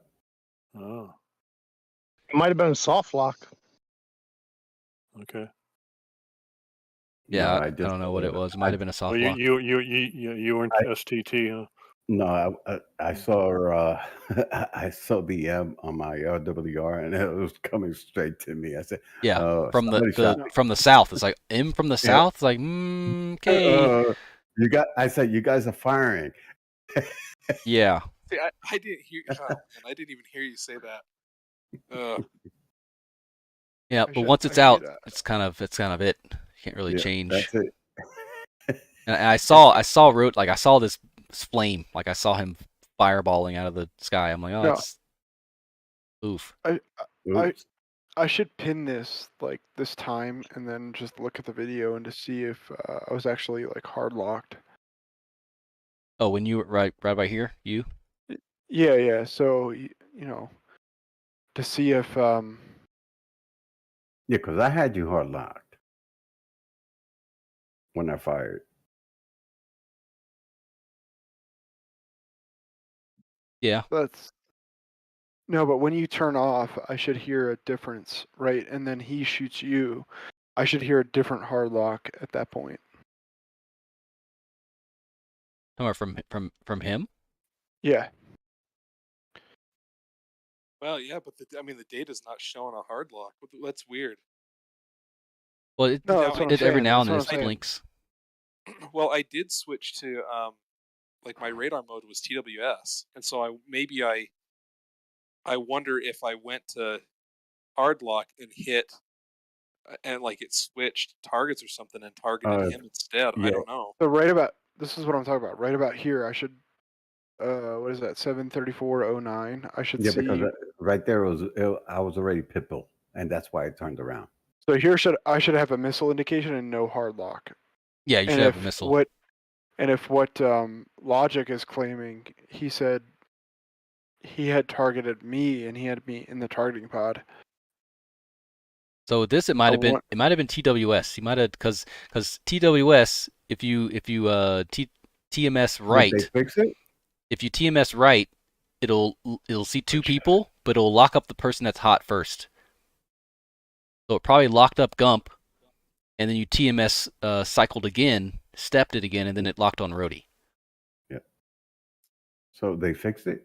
Speaker 12: Oh.
Speaker 15: It might have been a soft lock.
Speaker 12: Okay.
Speaker 1: Yeah,
Speaker 13: No,
Speaker 1: I don't know what it was. It might have been a soft lock.
Speaker 12: You weren't STT, huh?
Speaker 13: No, I saw I saw the M on my RWR and it was coming straight to me. I said,
Speaker 1: "Yeah, from the south." It's like M from the south. It's like, okay.
Speaker 13: I said, "You guys are firing."
Speaker 1: Yeah.
Speaker 3: See, I didn't hear. And I didn't even hear you say that.
Speaker 1: Yeah, but once it's out, it's kind of it. You can't really change.
Speaker 13: That's it.
Speaker 1: And I saw Root, like I saw this flame, like I saw him fireballing out of the sky. I'm like, oh, that's oof.
Speaker 14: I I should pin this like this time and then just look at the video and to see if I was actually like hard locked.
Speaker 1: Oh, when you were right by here, you?
Speaker 14: Yeah. So you know, to see if
Speaker 13: Yeah, because I had you hard locked when I fired.
Speaker 1: Yeah.
Speaker 14: that's no, but when you turn off, I should hear a difference, right? And then he shoots you. I should hear a different hard lock at that point.
Speaker 1: Somewhere from him?
Speaker 14: Yeah.
Speaker 3: Well, yeah, but I mean, the data's not showing a hard lock. That's weird.
Speaker 1: Well, it,
Speaker 14: No, that's what I'm
Speaker 1: it every
Speaker 14: saying.
Speaker 1: now
Speaker 14: That's
Speaker 1: and then
Speaker 14: what I'm
Speaker 1: it
Speaker 14: saying.
Speaker 1: blinks.
Speaker 3: Well, I did switch to like my radar mode was TWS, and so I wonder if I went to hard lock and hit and like it switched targets or something and targeted him instead. I
Speaker 13: Yeah.
Speaker 3: don't know.
Speaker 14: So right about this is what I'm talking about. Right about here, I should. What is that? 73409. I should
Speaker 13: Yeah,
Speaker 14: see.
Speaker 13: because right there I was already pitbull, and that's why I turned around.
Speaker 14: So here I should have a missile indication and no hard lock.
Speaker 1: Yeah, you should have a missile.
Speaker 14: If what Logic is claiming, he said he had targeted me and he had me in the targeting pod.
Speaker 1: So this it might have been TWS. He might have because TWS if you TMS right.
Speaker 13: Did they fix it?
Speaker 1: If you TMS right, it'll see two people, but it'll lock up the person that's hot first. So it probably locked up Gump, and then you TMS cycled again, stepped it again, and then it locked on Rhodey.
Speaker 13: Yeah. So they fixed it.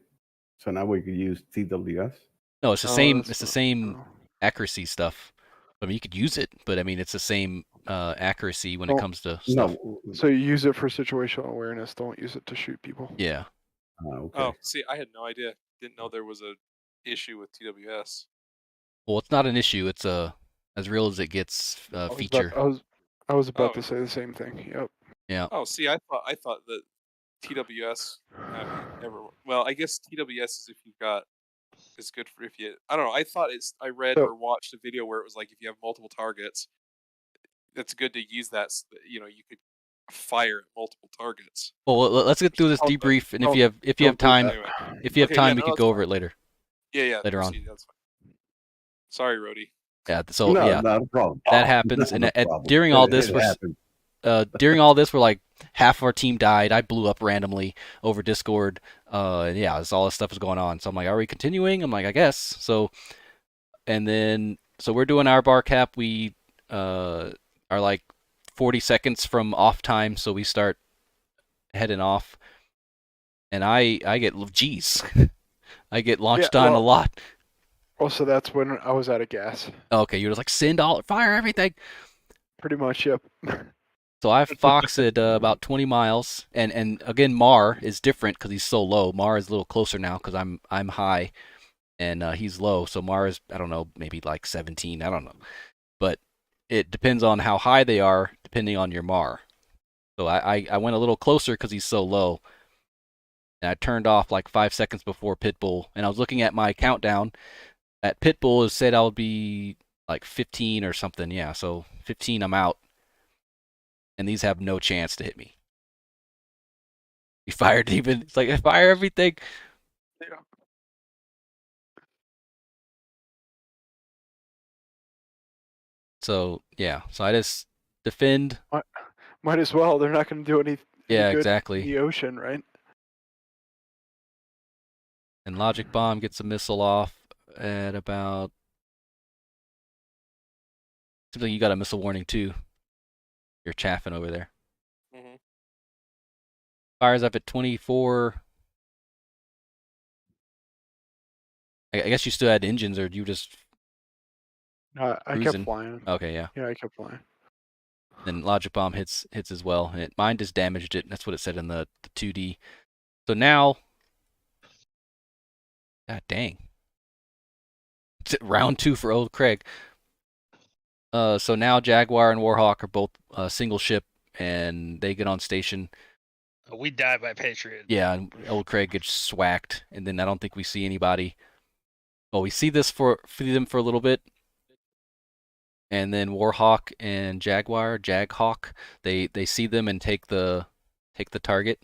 Speaker 13: So now we could use TWS.
Speaker 1: No, it's the same. It's the same accuracy stuff. I mean, you could use it, but I mean, it's the same accuracy when it comes to stuff.
Speaker 13: No.
Speaker 14: So you use it for situational awareness. Don't use it to shoot people.
Speaker 1: Yeah.
Speaker 13: Okay.
Speaker 3: Oh, see, I had no idea. Didn't know there was a issue with TWS.
Speaker 1: Well, it's not an issue. It's as real as it gets feature.
Speaker 14: I was about to say the same thing. Yep.
Speaker 1: Yeah.
Speaker 3: Oh, see, I thought that TWS well, I guess TWS is if you've got is good for if you I don't know. I read or watched a video where it was like if you have multiple targets, it's good to use that. So that, you could fire at multiple targets.
Speaker 1: Well, let's get through this debrief, and if you have time, we could go over it later.
Speaker 3: Yeah.
Speaker 1: Later on.
Speaker 3: That's fine. Sorry, Rhodey.
Speaker 1: Yeah. So
Speaker 13: no,
Speaker 1: yeah,
Speaker 13: not a problem.
Speaker 1: That happens,
Speaker 13: Not
Speaker 1: and
Speaker 13: a problem.
Speaker 1: during all
Speaker 13: It
Speaker 1: this,
Speaker 13: happens.
Speaker 1: during all this, we're like half of our team died. I blew up randomly over Discord. And yeah, all this stuff was going on. So I'm like, are we continuing? I'm like, I guess. So, and then we're doing our bar cap. We are like 40 seconds from off time, so we start heading off. And I get I get launched on a lot.
Speaker 14: Well, so that's when I was out of gas.
Speaker 1: Okay, you're just like fire everything.
Speaker 14: Pretty much, yep.
Speaker 1: So I fox at about 20 miles, and again Mar is different because he's so low. Mar is a little closer now because I'm high, and he's low. So Mar is, I don't know, maybe like 17. I don't know, but it depends on how high they are depending on your Mar. So I went a little closer because he's so low, and I turned off like 5 seconds before Pitbull, and I was looking at my countdown. At Pitbull, it said I would be like 15 or something. Yeah, so 15, I'm out. And these have no chance to hit me. He fired even. It's like, I fire everything.
Speaker 14: Yeah.
Speaker 1: So, yeah. So I just defend.
Speaker 14: Might as well. They're not going to do any
Speaker 1: Yeah,
Speaker 14: good
Speaker 1: exactly.
Speaker 14: in the ocean, right?
Speaker 1: And Logic Bomb gets a missile off at about... Seems like you got a missile warning, too. You're chaffing over there.
Speaker 3: Mm-hmm.
Speaker 1: Fires up at 24. I guess you still had engines, or you just...
Speaker 14: I
Speaker 1: cruising?
Speaker 14: kept flying.
Speaker 1: Okay, yeah.
Speaker 14: Yeah, I kept flying.
Speaker 1: Then Logic Bomb hits as well, and mine just damaged it. That's what it said in the 2D. So now... God dang. It's round 2 for old Craig. So now Jaguar and Warhawk are both single ship, and they get on station.
Speaker 6: We die by Patriot.
Speaker 1: Yeah, and old Craig gets swacked, and then I don't think we see anybody. Well, we see them for a little bit, and then Warhawk and Jaghawk, they see them and take the target,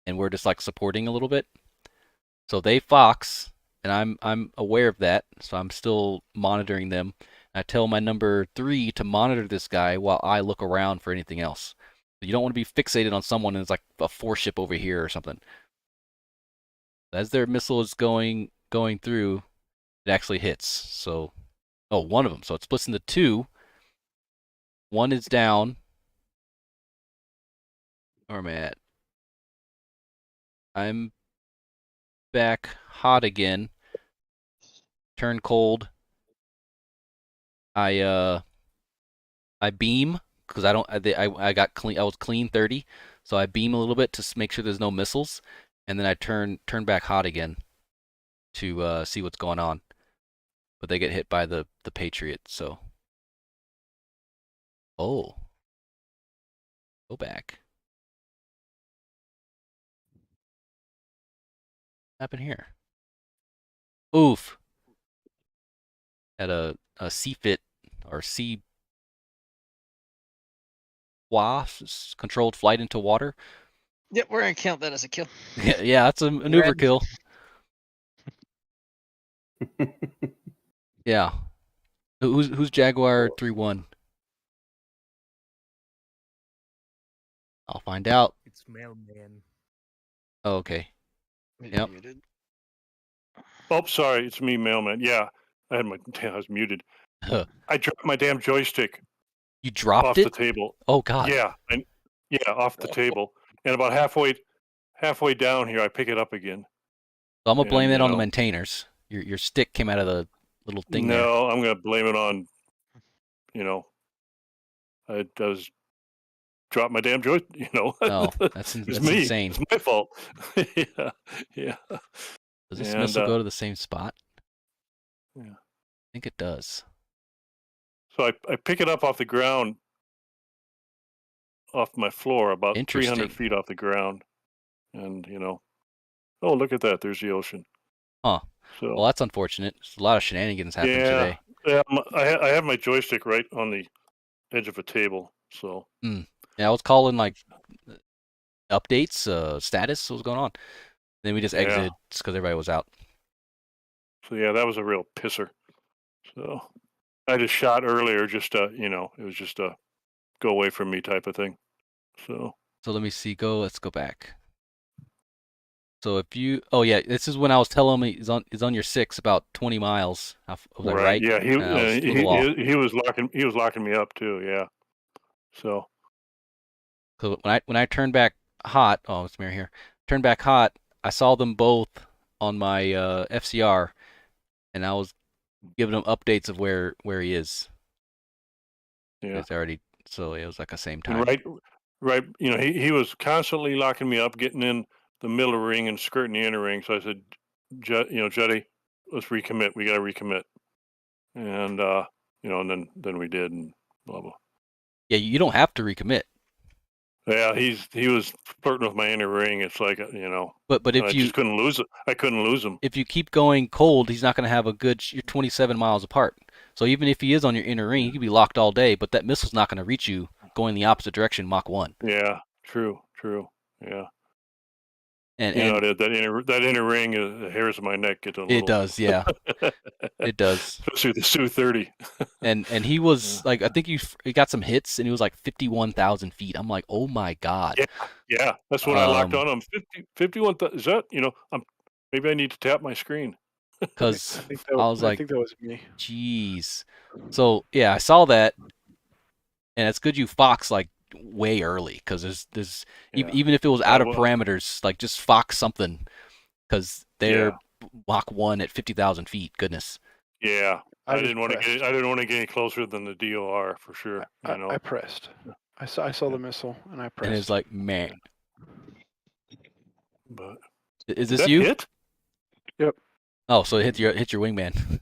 Speaker 1: and we're just like supporting a little bit. So they fox, and I'm aware of that, so I'm still monitoring them. I tell my number 3 to monitor this guy while I look around for anything else. You don't want to be fixated on someone and it's like a 4-ship over here or something. As their missile is going through, it actually hits. So, oh, one of them. So it splits into 2. One is down. Where am I at? I'm back hot again. Turn cold. I beam because I got clean. I was clean 30, so I beam a little bit to make sure there's no missiles, and then I turn back hot again to see what's going on. But they get hit by the Patriot. So, oh, go back. What happened here? Oof. Had a CFIT or C WAS controlled flight into water.
Speaker 6: Yep, we're gonna count that as a kill.
Speaker 1: Yeah, that's a maneuver
Speaker 6: Red.
Speaker 1: kill. Yeah. Who's Jaguar 3-1? I'll find out.
Speaker 12: It's mailman.
Speaker 1: Oh, okay. Yep.
Speaker 9: Oh, sorry, it's me, mailman. Yeah, I was muted. I dropped my damn joystick.
Speaker 1: You dropped
Speaker 9: off
Speaker 1: it?
Speaker 9: the table.
Speaker 1: Oh God.
Speaker 9: Yeah, off the table, and about halfway down here, I pick it up again.
Speaker 1: So I'm gonna blame that on the maintainers. Your stick came out of the little thing there.
Speaker 9: No, I'm gonna blame it on. I was dropped my damn joystick.
Speaker 1: No, that's
Speaker 9: me.
Speaker 1: insane.
Speaker 9: It's my fault. yeah.
Speaker 1: Does this missile go to the same spot?
Speaker 9: Yeah.
Speaker 1: I think it does.
Speaker 9: So I pick it up off the ground, off my floor, about 300 feet off the ground, and oh, look at that! There's the ocean.
Speaker 1: Huh.
Speaker 9: So,
Speaker 1: well, that's unfortunate. There's a lot of shenanigans happening today.
Speaker 9: Yeah, I have my joystick right on the edge of a table. So.
Speaker 1: Yeah, I was calling like updates, status, what was going on. Then we just exited just because everybody was out.
Speaker 9: So yeah, that was a real pisser. So I just shot earlier, just it was just a go away from me type of thing. So
Speaker 1: let me see. Let's go back. So if you, oh yeah, this is when I was telling him he's on your 6, about 20 miles. Was I right?
Speaker 9: Yeah, he was locking me up too. Yeah. So
Speaker 1: when I turned back hot, oh, it's Mary here. Turned back hot. I saw them both on my FCR, and I was giving him updates of where he is.
Speaker 9: Yeah.
Speaker 1: It's already, so it was like the same time.
Speaker 9: And right. He was constantly locking me up, getting in the middle ring and skirting the inner ring. So I said, Juddy, let's recommit. We got to recommit. And and then we did, and blah blah.
Speaker 1: Yeah, you don't have to recommit.
Speaker 9: Yeah, he was flirting with my inner ring. It's like
Speaker 1: But if
Speaker 9: I just couldn't lose it. I couldn't lose him.
Speaker 1: If you keep going cold, he's not going to have a good. You're 27 miles apart. So even if he is on your inner ring, he could be locked all day. But that missile's not going to reach you going the opposite direction, Mach 1.
Speaker 9: Yeah, true. Yeah.
Speaker 1: And
Speaker 9: that inner ring, the hairs of my neck get a little.
Speaker 1: It does, yeah. It does.
Speaker 9: Especially the Su-30.
Speaker 1: and he was like, I think he got some hits, and he was like 51,000 feet. I'm like, oh my God.
Speaker 9: Yeah. That's when I locked on him. 51,000. Is that maybe I need to tap my screen.
Speaker 1: Because
Speaker 14: I think that was me.
Speaker 1: Jeez. So yeah, I saw that, and it's good you fox like way early, because there's even if it was out of parameters, like just fox something, because they're Mach 1 at 50,000 feet. Goodness.
Speaker 9: Yeah, I didn't want to get any closer than the DOR for sure.
Speaker 14: I pressed. I saw the missile and I pressed.
Speaker 1: And it's like, man.
Speaker 9: But
Speaker 1: is this you?
Speaker 9: Hit?
Speaker 14: Yep.
Speaker 1: Oh, so it hit your wingman.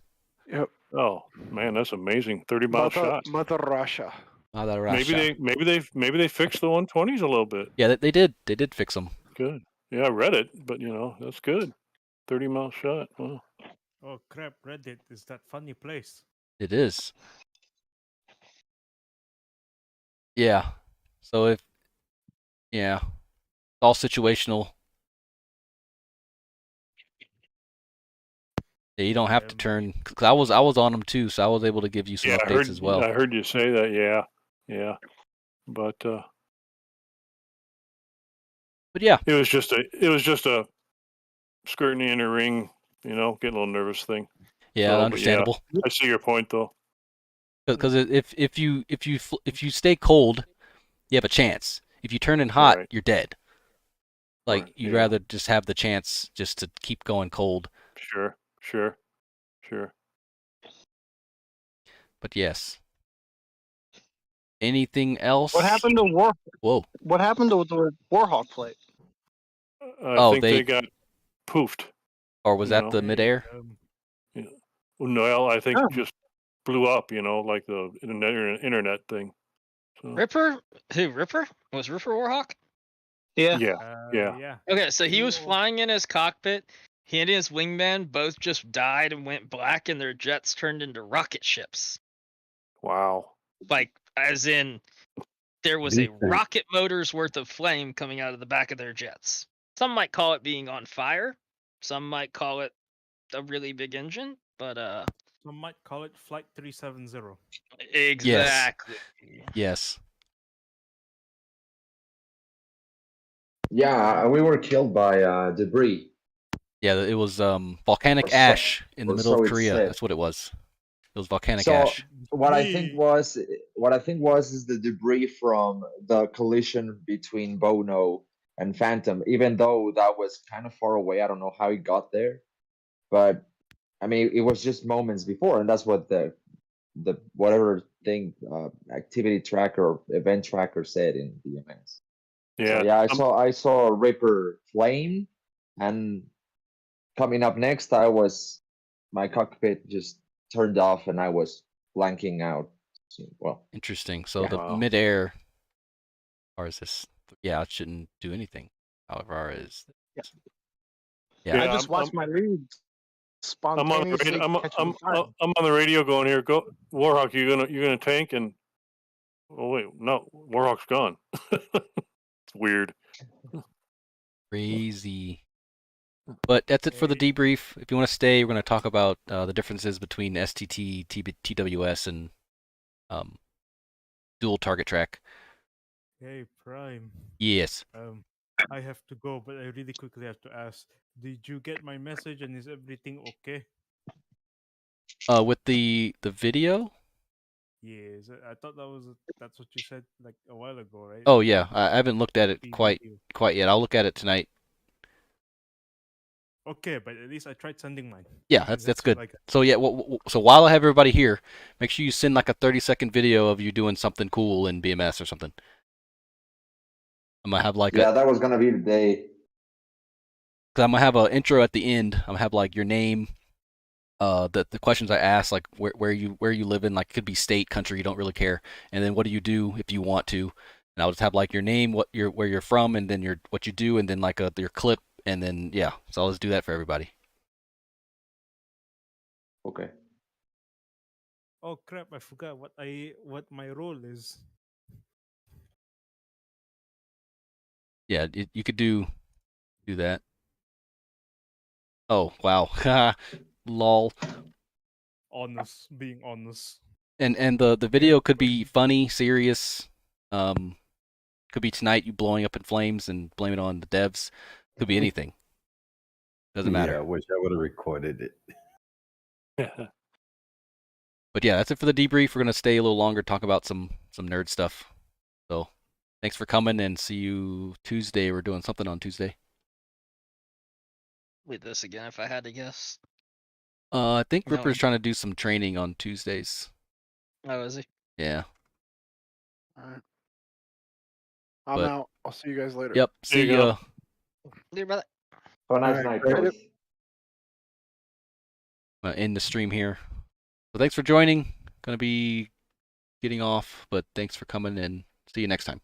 Speaker 14: Yep.
Speaker 9: Oh man, that's amazing. 30-mile shot.
Speaker 14: Mother Russia.
Speaker 9: Maybe they fixed the 120s a little bit.
Speaker 1: Yeah, they did. They did fix them.
Speaker 9: Good. Yeah, I read it, but that's good. 30-mile shot. Wow.
Speaker 12: Oh crap! Reddit is that funny place.
Speaker 1: It is. Yeah. So if it's all situational. Yeah, you don't have to turn. Cause I was on them too, so I was able to give you some
Speaker 9: Yeah,
Speaker 1: updates as well.
Speaker 9: I heard you say that. Yeah. But
Speaker 1: yeah,
Speaker 9: it was just a skirting the inner ring, getting a little nervous thing.
Speaker 1: Yeah,
Speaker 9: So,
Speaker 1: understandable.
Speaker 9: But I see your point though.
Speaker 1: Because if you stay cold, you have a chance. If you turn in hot, you're dead. Like
Speaker 9: Right,
Speaker 1: you'd
Speaker 9: yeah.
Speaker 1: rather just have the chance just to keep going cold.
Speaker 9: Sure.
Speaker 1: But yes. Anything else?
Speaker 15: What happened to War?
Speaker 1: Whoa.
Speaker 15: What happened to the Warhawk plate?
Speaker 9: I think they got poofed.
Speaker 1: Or was that the midair?
Speaker 9: Yeah. No, I think
Speaker 15: Oh.
Speaker 9: just blew up. Like the internet thing. So.
Speaker 6: Ripper? Who? Ripper? Was Ripper Warhawk?
Speaker 9: Yeah.
Speaker 6: Okay, so he was flying in his cockpit. He and his wingman both just died and went black, and their jets turned into rocket ships.
Speaker 9: Wow.
Speaker 6: Like, as in, there was a rocket motor's worth of flame coming out of the back of their jets. Some might call it being on fire. Some might call it a really big engine, but
Speaker 12: Some might call it Flight 370.
Speaker 6: Exactly.
Speaker 1: Yes.
Speaker 16: Yeah, we were killed by debris.
Speaker 1: Yeah, it was volcanic ash in the middle of Korea. That's what it was. It was volcanic ash.
Speaker 16: What I think was is the debris from the collision between Bono and Phantom. Even though that was kind of far away, I don't know how he got there, but I mean it was just moments before, and that's what the whatever thing activity tracker or event tracker said in BMS.
Speaker 9: Yeah.
Speaker 16: So, yeah, I saw a Ripper flame, and coming up next, my cockpit just turned off and I was blanking out. So, well,
Speaker 1: interesting. So the midair, or is this? Yeah, it shouldn't do anything. However, ours is.
Speaker 15: Yeah, I just watched my lead spontaneously catching fire.
Speaker 9: I'm on the radio going here. Go Warhawk. You're gonna tank and. Oh wait, no, Warhawk's gone. It's weird.
Speaker 1: Crazy. But that's it for the debrief. If you want to stay, we're going to talk about the differences between STT, TWS, and dual target track.
Speaker 12: Hey, Prime.
Speaker 1: Yes.
Speaker 12: I have to go, but I really quickly have to ask: did you get my message, and is everything okay?
Speaker 1: With the video?
Speaker 12: Yes, I thought that's what you said like a while ago, right?
Speaker 1: Oh yeah, I haven't looked at it quite yet. I'll look at it tonight.
Speaker 12: Okay, but at least I tried sending mine.
Speaker 1: Yeah, that's good. So yeah, so while I have everybody here, make sure you send like a 30-second video of you doing something cool in BMS or something. I'm gonna have like
Speaker 16: that was gonna be the day.
Speaker 1: Cause I'm gonna have an intro at the end. I'm gonna have like your name, the questions I asked, like where you live in, like it could be state, country, you don't really care, and then what do you do if you want to, and I'll just have like your name, where you're from, and then what you do, and then like your clip. And then so let's do that for everybody.
Speaker 16: Okay.
Speaker 12: Oh crap! I forgot what my role is.
Speaker 1: Yeah, you could do that. Oh wow, lol.
Speaker 12: Being honest.
Speaker 1: And the video could be funny, serious. Could be tonight you blowing up in flames and blame it on the devs. Could be anything. Doesn't matter.
Speaker 13: Yeah, I wish I would have recorded it.
Speaker 1: But yeah, that's it for the debrief. We're gonna stay a little longer, talk about some nerd stuff. So thanks for coming, and see you Tuesday. We're doing something on Tuesday.
Speaker 6: With this again, if I had to guess.
Speaker 1: I think Ripper's trying to do some training on Tuesdays.
Speaker 6: Oh, is he?
Speaker 1: Yeah.
Speaker 14: All right. I'm out. I'll see you guys later.
Speaker 1: Yep. See ya.
Speaker 6: See you, brother.
Speaker 16: Have a nice night, guys.
Speaker 1: End the stream here. So thanks for joining. Gonna be getting off, but thanks for coming, and see you next time.